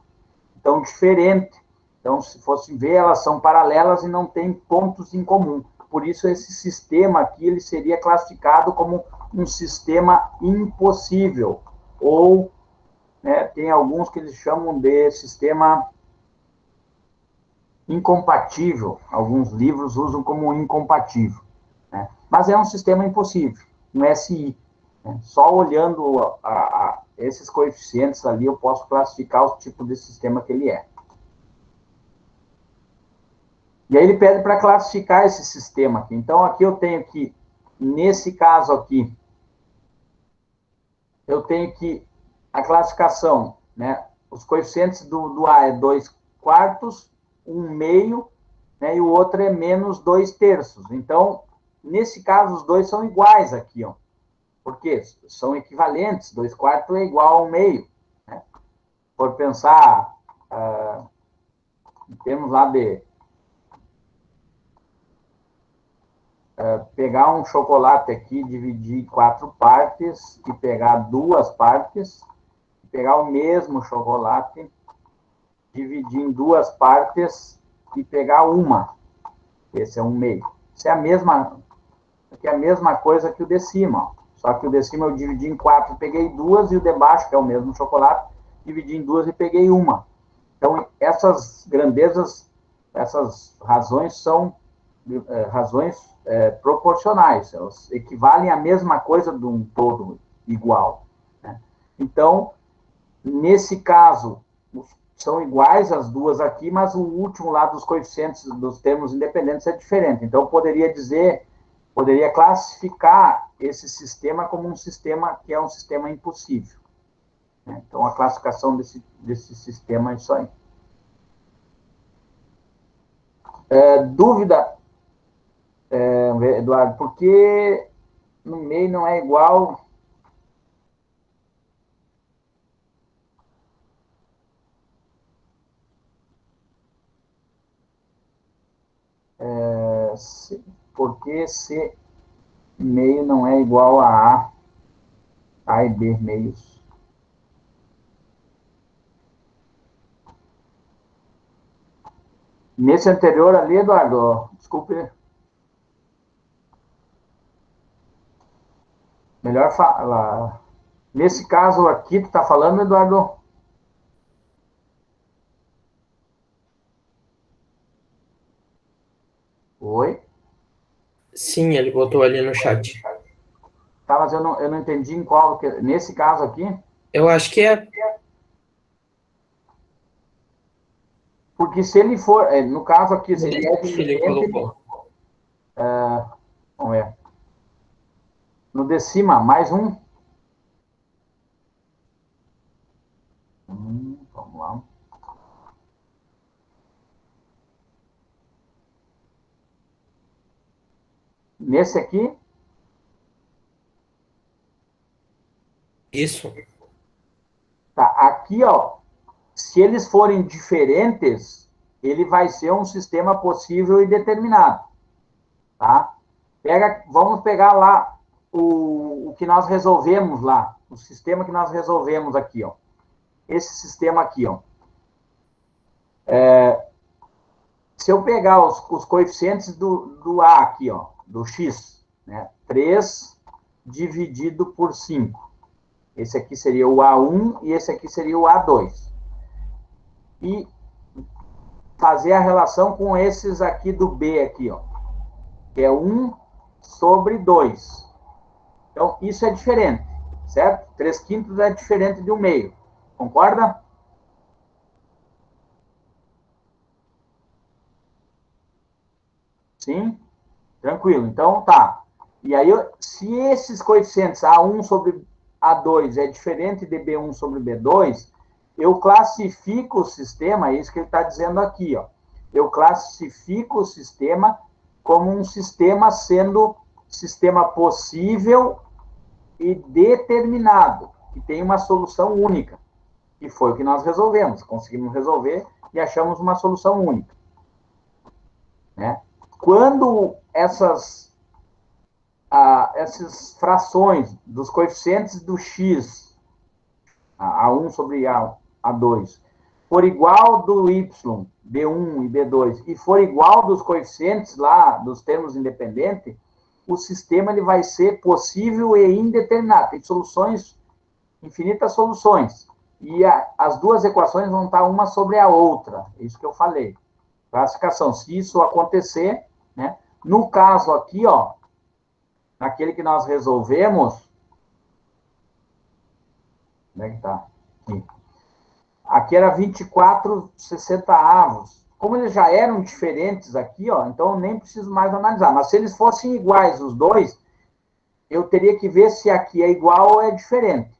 Então, diferente. Então, se fosse ver, elas são paralelas e não têm pontos em comum. Por isso, esse sistema aqui, ele seria classificado como um sistema impossível. Ou, né, tem alguns que eles chamam de sistema incompatível. Alguns livros usam como incompatível. Né? Mas é um sistema impossível, um SI. Né? Só olhando esses coeficientes ali, eu posso classificar o tipo de sistema que ele é. E aí ele pede para classificar esse sistema aqui. Então, aqui eu tenho que, nesse caso aqui, eu tenho que a classificação, né? Os coeficientes do A é 2/4, 1/2, né? E o outro é menos 2/3. Então, nesse caso, os dois são iguais aqui, ó. Porque são equivalentes, 2/4 é igual a 1/2. Né? Por pensar, em termos lá de pegar um chocolate aqui, dividir em 4 partes, e pegar 2 partes, pegar o mesmo chocolate, dividir em 2 partes, e pegar uma. Esse é 1/2. Isso é a mesma coisa que o de cima, ó. Só que o de cima eu dividi em 4 e peguei 2, e o de baixo, que é o mesmo chocolate, dividi em 2 e peguei uma. Então, essas grandezas, essas razões são razões proporcionais, elas equivalem à mesma coisa de um todo igual. Né? Então, nesse caso, são iguais as duas aqui, mas o último lá dos coeficientes dos termos independentes é diferente. Então, poderia classificar esse sistema como um sistema que é um sistema impossível. Né? Então, a classificação desse sistema é isso aí. Dúvida, Eduardo, por que no meio não é igual? Por que C meio não é igual a A e B meios? Nesse anterior ali, Eduardo, desculpe. Melhor falar. Nesse caso aqui, tu está falando, Eduardo? Oi? Sim, ele botou ali no chat. Tá, mas eu não entendi em qual. Nesse caso aqui? Eu acho que é. Porque se ele for. No caso aqui, se ele é Ele diferente. colocou. Vamos ver. No de cima, mais um. Vamos lá. Nesse aqui. Isso. Tá, aqui, ó. Se eles forem diferentes, ele vai ser um sistema possível e determinado. Tá? Vamos pegar lá o que nós resolvemos lá, o sistema que nós resolvemos aqui, ó. Esse sistema aqui, ó. Se eu pegar os coeficientes do A aqui, ó, do X, né? 3 dividido por 5. Esse aqui seria o A1 e esse aqui seria o A2. E fazer a relação com esses aqui do B aqui, ó. Que é 1 sobre 2. Então, isso é diferente, certo? 3/5 é diferente de 1/2. Concorda? Sim? Tranquilo. Então, tá. E aí, se esses coeficientes A1 sobre A2 é diferente de B1 sobre B2, eu classifico o sistema, é isso que ele está dizendo aqui, ó. Eu classifico o sistema como um sistema sendo sistema possível e determinado, que tem uma solução única. E foi o que nós resolvemos. Conseguimos resolver e achamos uma solução única. Né? Quando essas frações dos coeficientes do x, A1 sobre A2, for igual do y, B1 e B2, e for igual dos coeficientes lá, dos termos independentes, o sistema ele vai ser possível e indeterminado. Tem soluções, infinitas soluções. E as duas equações vão estar uma sobre a outra. É isso que eu falei. Classificação. Se isso acontecer, né? No caso aqui, ó, naquele que nós resolvemos, onde é que tá? Aqui era 24/60. Como eles já eram diferentes aqui, ó, então eu nem preciso mais analisar. Mas se eles fossem iguais, os dois, eu teria que ver se aqui é igual ou é diferente.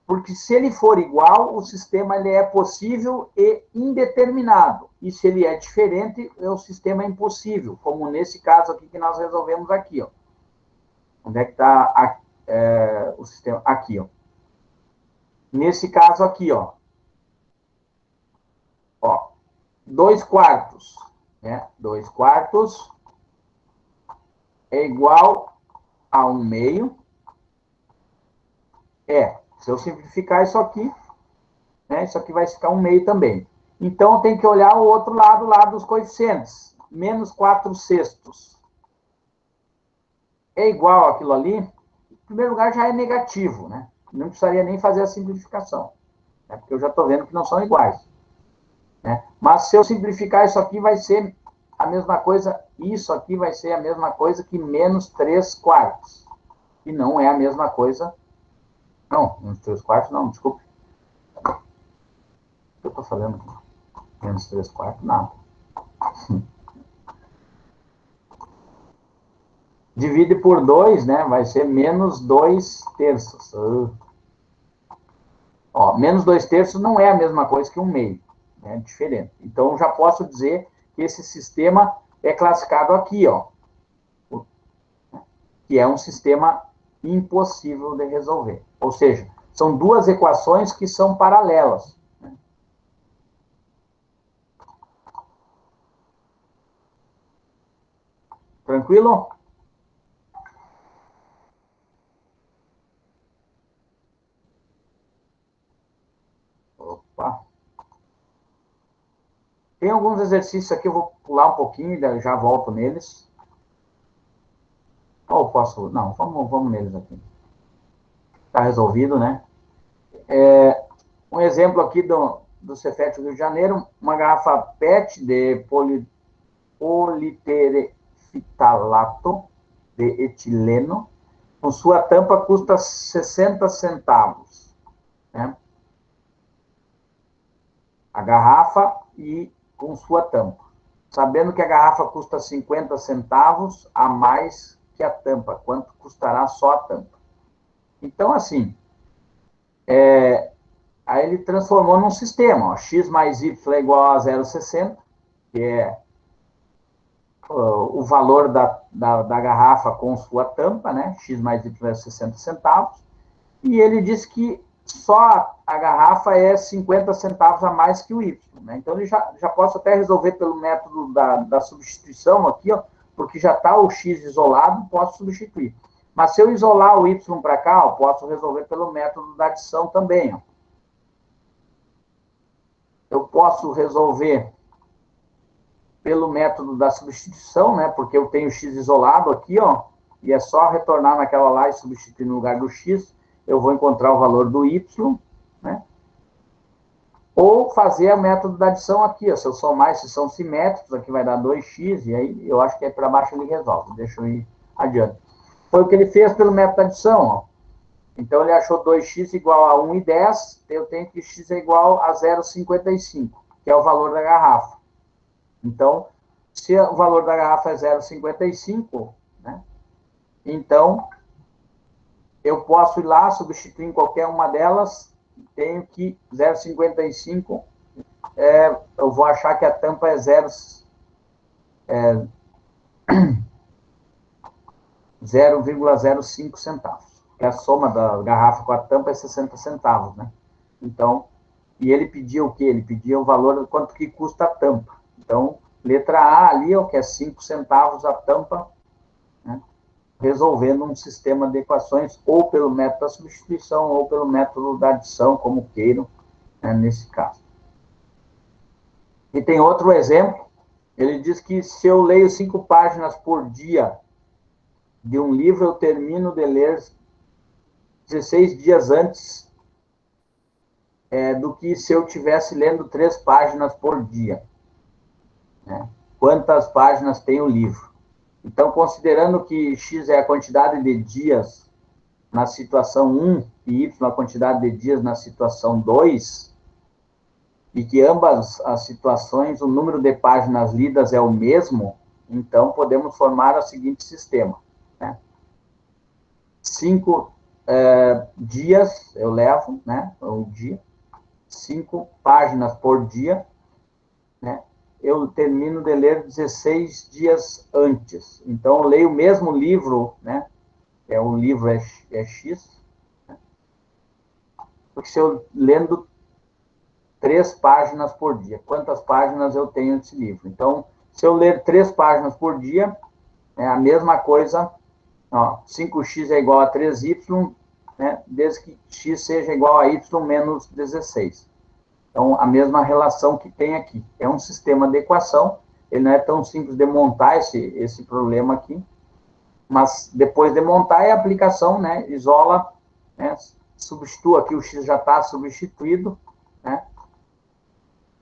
Porque se ele for igual, o sistema ele é possível e indeterminado. E se ele é diferente, o sistema é impossível, como nesse caso aqui que nós resolvemos aqui, ó. Onde é que está o sistema? Aqui, ó. Nesse caso aqui, ó. Ó, 2/4, né? 2/4 é igual a 1/2. Se eu simplificar isso aqui, né? Isso aqui vai ficar 1/2 também. Então, eu tenho que olhar o outro lado lá dos coeficientes. Menos 4/6 é igual àquilo ali. Em primeiro lugar, já é negativo, né? Não precisaria nem fazer a simplificação, né? Porque eu já estou vendo que não são iguais. Né? Mas se eu simplificar isso aqui, vai ser a mesma coisa, isso aqui vai ser a mesma coisa que menos 3/4. E não é a mesma coisa. Não, menos 3/4 não, desculpe. O que eu estou falando aqui? Menos 3/4, nada. Divide por 2, né? Vai ser menos 2/3. Ó, menos 2/3 não é a mesma coisa que 1/2. É diferente. Então, já posso dizer que esse sistema é classificado aqui, ó, que é um sistema impossível de resolver. Ou seja, são duas equações que são paralelas. Né? Tranquilo? Opa! Tem alguns exercícios aqui, eu vou pular um pouquinho, já volto neles. Ou posso... Não, vamos neles aqui. Está resolvido, né? Um exemplo aqui do Cefet Rio de Janeiro, uma garrafa PET de politerefitalato de etileno, com sua tampa custa 60 centavos. Né? A garrafa e com sua tampa. Sabendo que a garrafa custa 50 centavos a mais que a tampa. Quanto custará só a tampa? Então, assim, aí ele transformou num sistema. Ó, x mais y é igual a 0,60, que é o valor da garrafa com sua tampa, né? X mais y é 60 centavos. E ele diz que só a garrafa é 50 centavos a mais que o y. Né? Então, ele já posso até resolver pelo método da substituição aqui, ó, porque já está o x isolado, posso substituir. Mas se eu isolar o y para cá, eu posso resolver pelo método da adição também. Ó. Eu posso resolver pelo método da substituição, né? Porque eu tenho x isolado aqui, ó, e é só retornar naquela lá e substituir no lugar do x, eu vou encontrar o valor do y, né? Ou fazer o método da adição aqui, ó, se eu somar, se são simétricos, aqui vai dar 2x, e aí eu acho que aí para baixo ele resolve, deixa eu ir adiante. Foi o que ele fez pelo método da adição, ó. Então ele achou 2x igual a 1,10, eu tenho que x é igual a 0,55, que é o valor da garrafa. Então, se o valor da garrafa é 0,55, né, então eu posso ir lá, substituir em qualquer uma delas, tenho que 0,55, eu vou achar que a tampa é 0,05 centavos. Que a soma da garrafa com a tampa é 60 centavos, né? Então, e ele pedia o quê? Ele pedia o valor de quanto que custa a tampa. Então, letra A ali, ó, que é 5 centavos a tampa, né? Resolvendo um sistema de equações ou pelo método da substituição ou pelo método da adição, como queiram, né, nesse caso. E tem outro exemplo, ele diz que se eu leio 5 páginas por dia de um livro, eu termino de ler 16 dias antes do que se eu estivesse lendo 3 páginas por dia. Né? Quantas páginas tem o livro? Então, considerando que x é a quantidade de dias na situação 1 e y a quantidade de dias na situação 2, e que ambas as situações, o número de páginas lidas é o mesmo, então podemos formar o seguinte sistema. Né? 5 dias eu levo, né, o dia, 5 páginas por dia, né, eu termino de ler 16 dias antes. Então, eu leio o mesmo livro, né, o livro é X, né, porque se eu lendo 3 páginas por dia, quantas páginas eu tenho desse livro? Então, se eu ler 3 páginas por dia, é a mesma coisa, ó, 5x é igual a 3y, né, desde que x seja igual a y menos 16. Então, a mesma relação que tem aqui. É um sistema de equação, ele não é tão simples de montar esse problema aqui, mas depois de montar é a aplicação, né, isola, né, substitua aqui, o x já está substituído, né,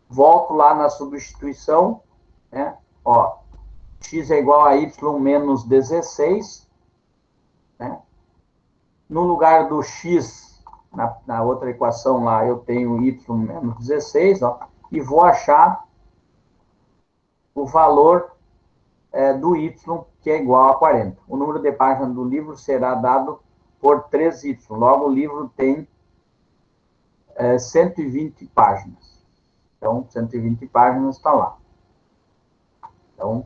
volto lá na substituição, né, ó, x é igual a y menos 16, né, no lugar do x, na outra equação lá, eu tenho y menos 16, ó, e vou achar o valor do y, que é igual a 40. O número de páginas do livro será dado por 3y. Logo, o livro tem 120 páginas. Então, 120 páginas está lá. Então,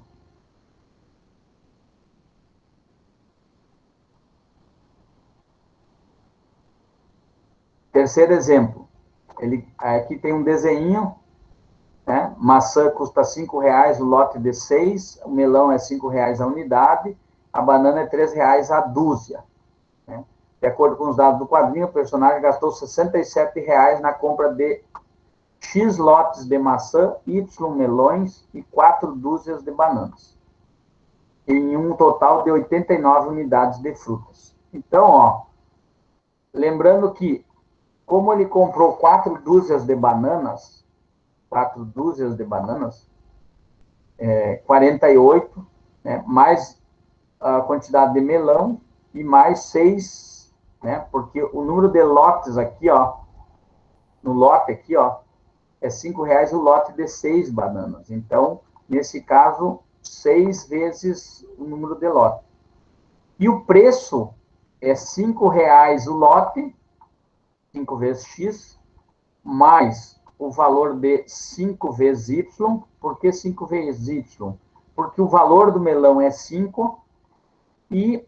terceiro exemplo, aqui tem um desenho, né? Maçã custa R$5 o lote de 6, o melão é R$5 a unidade, a banana é R$3 a dúzia. Né? De acordo com os dados do quadrinho, o personagem gastou R$67 na compra de X lotes de maçã, Y melões e 4 dúzias de bananas, em um total de 89 unidades de frutas. Então, ó, lembrando que como ele comprou 4 dúzias de bananas, 48, né, mais a quantidade de melão e mais 6, né, porque o número de lotes aqui, ó, no lote aqui, ó, é R$5 o lote de 6 bananas. Então, nesse caso, 6 vezes o número de lote. E o preço é R$5 o lote, 5 vezes x, mais o valor de 5 vezes y. Por que 5 vezes y? Porque o valor do melão é 5 e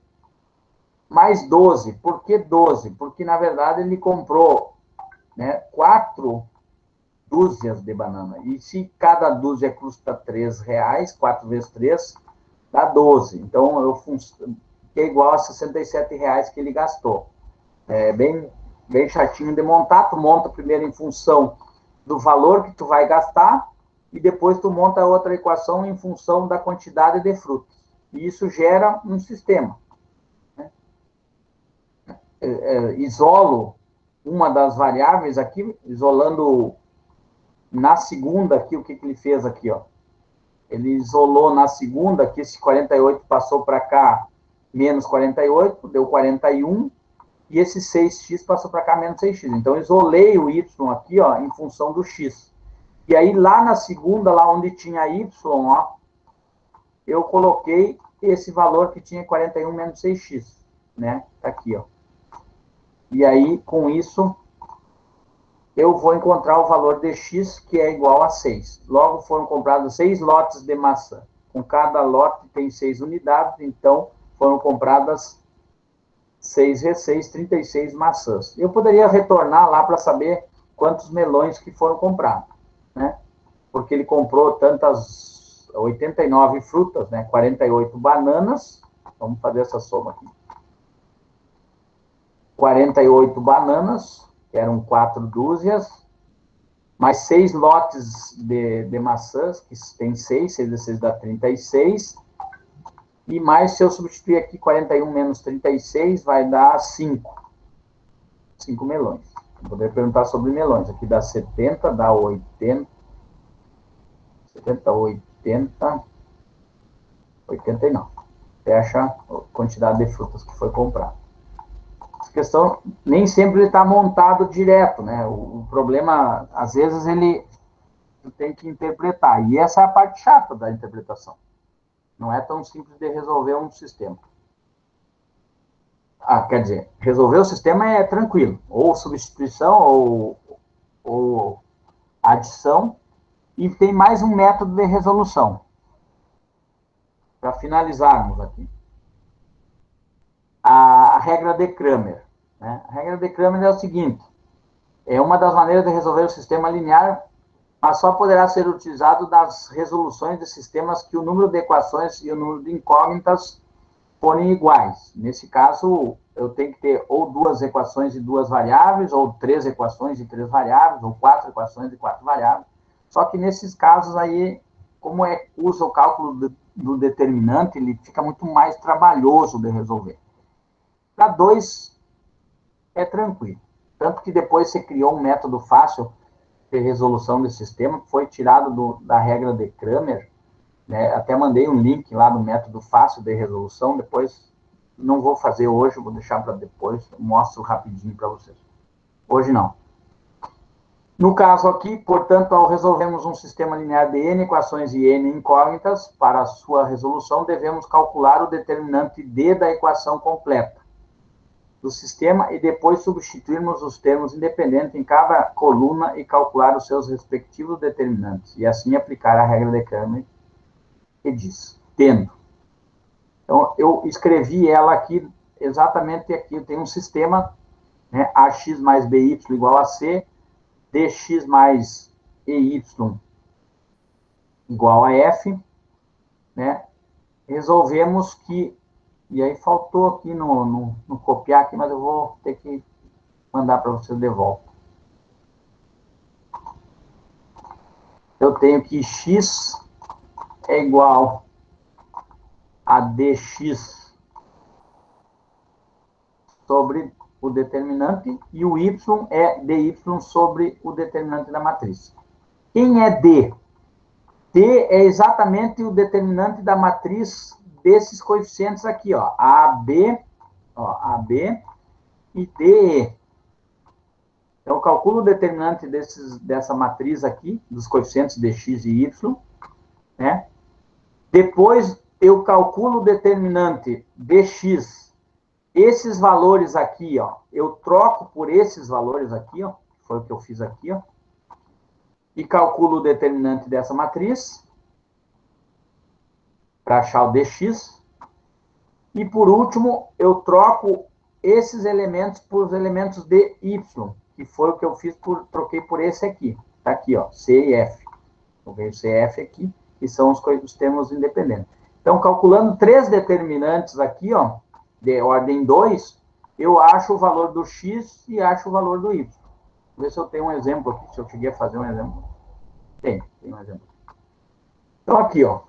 mais 12. Por que 12? Porque, na verdade, ele comprou, né, 4 dúzias de banana. E se cada dúzia custa R$3, 4 vezes 3, dá 12. Então, que é igual a R$67 que ele gastou. É bem chatinho de montar. Tu monta primeiro em função do valor que tu vai gastar e depois tu monta outra equação em função da quantidade de frutas. E isso gera um sistema. Isolo uma das variáveis aqui, isolando na segunda aqui, o que ele fez aqui, ó. Ele isolou na segunda, que esse 48 passou para cá, menos 48, deu 41, e esse 6x passou para cá, menos 6x. Então, isolei o y aqui, ó, em função do x. E aí, lá na segunda, lá onde tinha y, ó, eu coloquei esse valor que tinha 41 menos 6x, né? Tá aqui, ó. E aí, com isso, eu vou encontrar o valor de x, que é igual a 6. Logo, foram comprados 6 lotes de maçã. Com cada lote tem 6 unidades, então foram compradas 6 vezes 6, 36 maçãs. Eu poderia retornar lá para saber quantos melões que foram comprados, né? Porque ele comprou tantas 89 frutas, né? 48 bananas. Vamos fazer essa soma aqui. 48 bananas, que eram 4 dúzias, mais 6 lotes de maçãs, que tem 6 vezes 6 dá 36, e mais, se eu substituir aqui 41 menos 36, vai dar 5 melões. Vou poder perguntar sobre melões. Aqui dá 70, dá 80, 70, 80, 89. Fecha a quantidade de frutas que foi comprada. Essa questão nem sempre está montado direto, né? O problema, às vezes, ele tem que interpretar. E essa é a parte chata da interpretação. Não é tão simples de resolver um sistema. Quer dizer, resolver o sistema é tranquilo. Ou substituição, ou adição. E tem mais um método de resolução. Para finalizarmos aqui. A regra de Cramer. Né? A regra de Cramer é o seguinte. É uma das maneiras de resolver o sistema linear, mas só poderá ser utilizado nas resoluções de sistemas que o número de equações e o número de incógnitas forem iguais. Nesse caso, eu tenho que ter ou 2 equações e 2 variáveis, ou 3 equações e 3 variáveis, ou 4 equações e 4 variáveis. Só que nesses casos aí, como usa o cálculo do determinante, ele fica muito mais trabalhoso de resolver. Para 2, é tranquilo. Tanto que depois você criou um método fácil de resolução desse sistema, que foi tirado da regra de Cramer, né? Até mandei um link lá do método fácil de resolução, depois não vou fazer hoje, vou deixar para depois, mostro rapidinho para vocês. Hoje não. No caso aqui, portanto, ao resolvermos um sistema linear de n equações e n incógnitas, para a sua resolução, devemos calcular o determinante d da equação completa do sistema e depois substituirmos os termos independentes em cada coluna e calcular os seus respectivos determinantes, e assim aplicar a regra de Cramer, que diz, tendo. Então, eu escrevi ela aqui, exatamente aqui, tem um sistema, né, ax mais by igual a c, dx mais ey igual a f, né? Resolvemos que, e aí faltou aqui no copiar aqui, mas eu vou ter que mandar para vocês de volta. Eu tenho que x é igual a dx sobre o determinante, e o y é dy sobre o determinante da matriz. Quem é d? D é exatamente o determinante da matriz desses coeficientes aqui, ó, AB e DE. Então, eu calculo o determinante dessa matriz aqui, dos coeficientes de x e y, né? Depois, eu calculo o determinante dx. Esses valores aqui, ó, eu troco por esses valores aqui, ó, foi o que eu fiz aqui, ó, e calculo o determinante dessa matriz, para achar o dx. E, por último, eu troco esses elementos por os elementos de y, que foi o que eu fiz, troquei por esse aqui. Está aqui, ó, C e F. Eu vejo C e F aqui, que são os termos independentes. Então, calculando 3 determinantes aqui, ó, de ordem 2, eu acho o valor do x e acho o valor do y. Vou ver se eu tenho um exemplo aqui, se eu cheguei a fazer um exemplo. Tem um exemplo. Então, aqui, ó,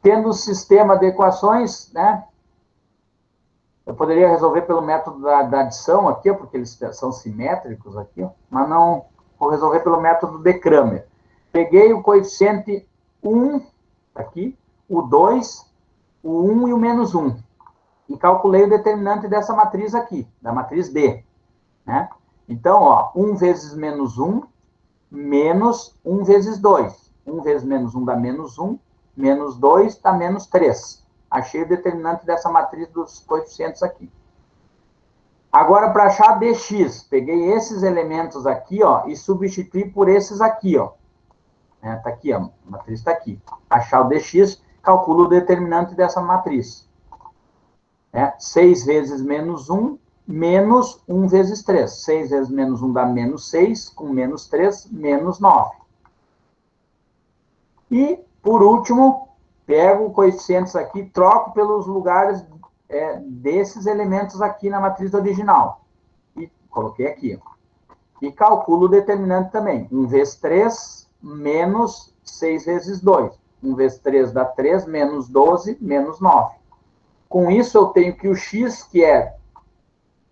tendo o sistema de equações, né, eu poderia resolver pelo método da adição aqui, ó, porque eles são simétricos aqui, ó, mas não vou resolver pelo método de Cramer. Peguei o coeficiente 1, aqui, o 2, o 1 e o menos 1. E calculei o determinante dessa matriz aqui, da matriz D. Né? Então, ó, 1 vezes menos 1, menos 1 vezes 2. 1 vezes menos 1 dá menos 1, menos 2 dá menos 3. Achei o determinante dessa matriz dos coeficientes aqui. Agora, para achar dx, peguei esses elementos aqui, ó, e substituí por esses aqui, ó. Tá aqui, ó, a matriz está aqui. Achar o dx, calculo o determinante dessa matriz. 6 vezes menos 1, menos 1 vezes 3. 6 vezes menos 1 dá menos 6, com menos 3, menos 9. E, por último, pego coeficientes aqui, troco pelos lugares desses elementos aqui na matriz original. E coloquei aqui. E calculo o determinante também. 1 vezes 3, menos 6 vezes 2. 1 vezes 3 dá 3, menos 12, menos 9. Com isso, eu tenho que o x, que é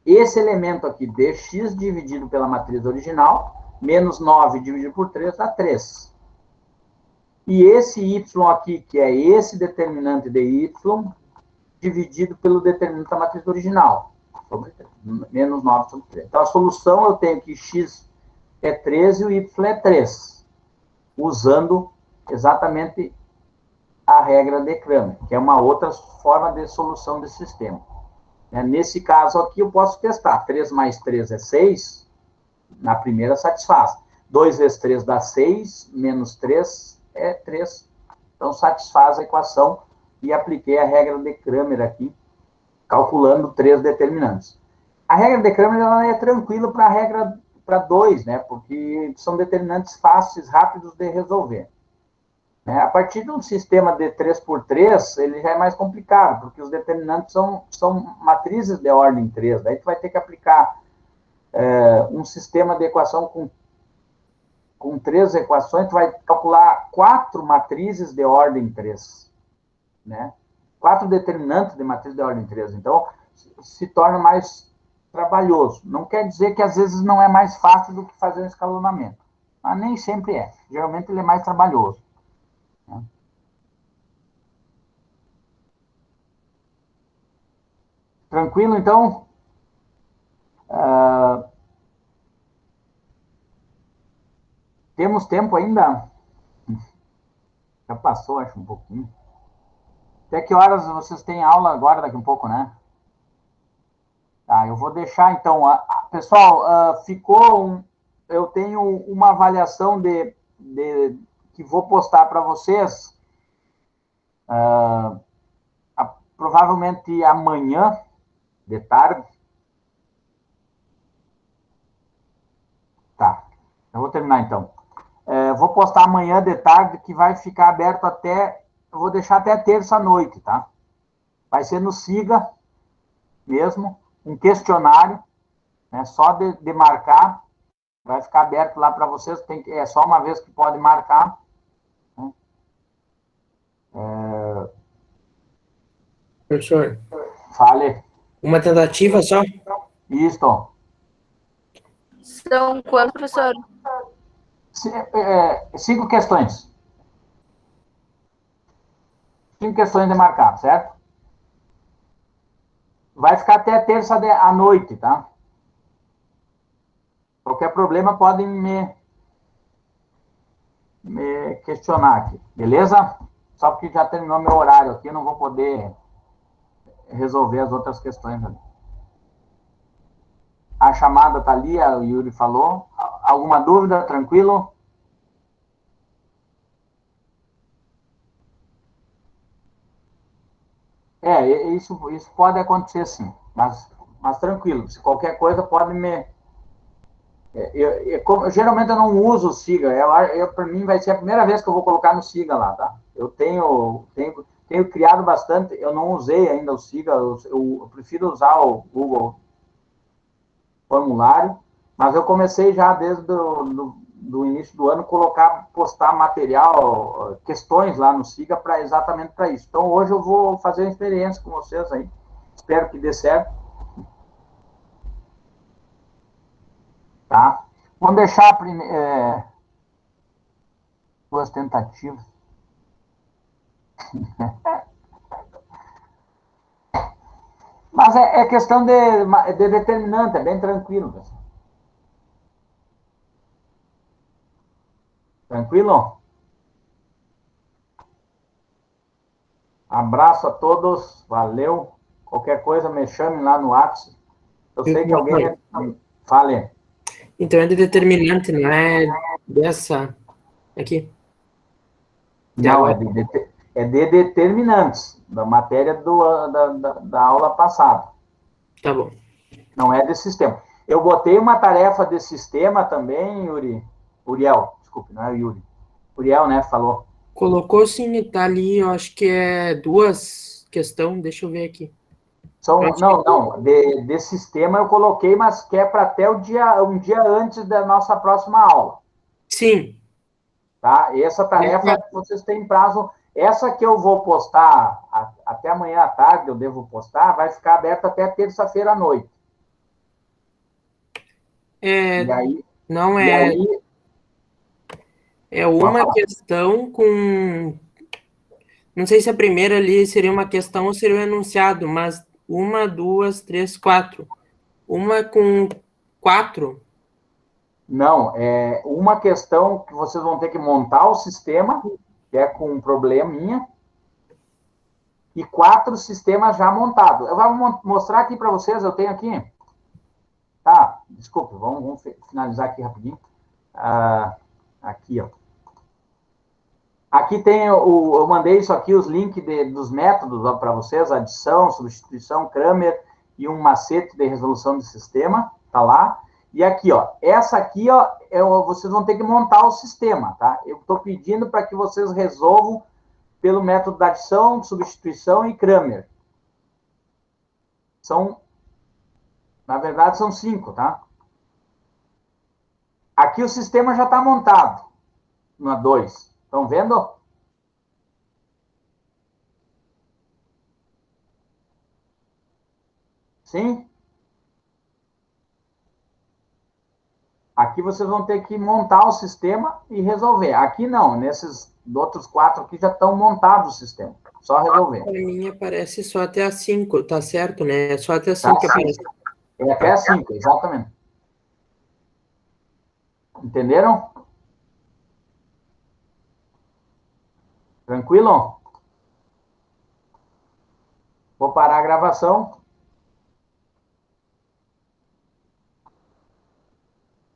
esse elemento aqui, dx dividido pela matriz original, menos 9 dividido por 3 dá 3. E esse y aqui, que é esse determinante de y, dividido pelo determinante da matriz original, sobre 3, menos 9 sobre 3. Então, a solução, eu tenho que x é 3 e o y é 3, usando exatamente a regra de Cramer, que é uma outra forma de solução desse sistema. Nesse caso aqui, eu posso testar. 3 mais 3 é 6, na primeira satisfaz. 2 vezes 3 dá 6, menos 3 é 3. Então, satisfaz a equação e apliquei a regra de Cramer aqui, calculando 3 determinantes. A regra de Cramer ela é tranquila para a regra para 2, né? Porque são determinantes fáceis, rápidos de resolver. A partir de um sistema de 3x3, ele já é mais complicado, porque os determinantes são matrizes de ordem 3. Daí tu vai ter que aplicar um sistema de equação com 3 equações, tu vai calcular 4 matrizes de ordem 3. Né? 4 determinantes de matriz de ordem 3. Então, se torna mais trabalhoso. Não quer dizer que às vezes não é mais fácil do que fazer um escalonamento. Mas nem sempre é. Geralmente ele é mais trabalhoso. Tranquilo, então? Temos tempo ainda? Já passou, acho, um pouquinho. Até que horas vocês têm aula agora, daqui um pouco, né? Tá, eu vou deixar, então. Pessoal, eu tenho uma avaliação que vou postar para vocês. Provavelmente amanhã, de tarde. Tá, eu vou terminar então. Vou postar amanhã de tarde, que vai ficar aberto até... Eu vou deixar até terça-noite, tá? Vai ser no Siga mesmo, um questionário, né? Só de marcar. Vai ficar aberto lá para vocês. É só uma vez que pode marcar. Né? Professor, Fale. uma tentativa só? Isso. São quantos, professor? 5 questões. 5 questões de marcar, certo? Vai ficar até terça à noite, tá? Qualquer problema podem me questionar aqui, beleza? Só porque já terminou meu horário aqui, eu não vou poder resolver as outras questões ali. A chamada está ali, o Yuri falou. Alguma dúvida? Tranquilo? Isso pode acontecer sim, mas tranquilo. Se qualquer coisa pode me... geralmente eu não uso o Siga. Para mim vai ser a primeira vez que eu vou colocar no Siga lá, tá? Eu tenho tenho criado bastante, eu não usei ainda o Siga, eu prefiro usar o Google Formulário, mas eu comecei já desde do início do ano postar material, questões lá no Siga exatamente para isso. Então hoje eu vou fazer uma experiência com vocês aí. Espero que dê certo. Tá? Vamos deixar duas tentativas. Mas é questão de determinante, é bem tranquilo. Pessoal. Tranquilo? Abraço a todos, valeu. Qualquer coisa me chame lá no WhatsApp. Eu sei que alguém... Fale. Então é de determinante, não é dessa aqui? Não, é de determinantes, da matéria da aula passada. Tá bom. Não é de sistema. Eu botei uma tarefa de sistema também, Uriel, desculpe, não é o Yuri. Uriel, né, falou. Colocou sim, tá ali, eu acho que é duas questões, deixa eu ver aqui. De sistema eu coloquei, mas que é para até um dia antes da nossa próxima aula. Sim. Tá? E essa tarefa, vocês têm prazo. Essa que eu vou postar até amanhã à tarde, eu devo postar, vai ficar aberta até terça-feira à noite. E aí, não e é. aí, é uma questão com. Não sei se a primeira ali seria uma questão ou seria um enunciado, mas 1, 2, 3, 4. Uma com 4. Não, é uma questão que vocês vão ter que montar o sistema, que é com um probleminha, e 4 sistemas já montados. Eu vou mostrar aqui para vocês, eu tenho aqui. Tá, desculpa, vamos finalizar aqui rapidinho. Aqui, ó. Aqui tem eu mandei isso aqui, os links dos métodos para vocês, adição, substituição, Kramer e um macete de resolução de sistema, tá lá. E aqui, ó, essa aqui, ó, vocês vão ter que montar o sistema, tá? Eu estou pedindo para que vocês resolvam pelo método da adição, substituição e Kramer. Na verdade, são 5, tá? Aqui o sistema já está montado, na 2. Estão vendo? Sim? Aqui vocês vão ter que montar o sistema e resolver. Aqui não, nesses outros 4 aqui já estão montados o sistema. Só resolver. Para mim aparece só até as 5, tá certo, né? É só até as 5 que aparece. É até as 5, exatamente. Entenderam? Tranquilo? Vou parar a gravação.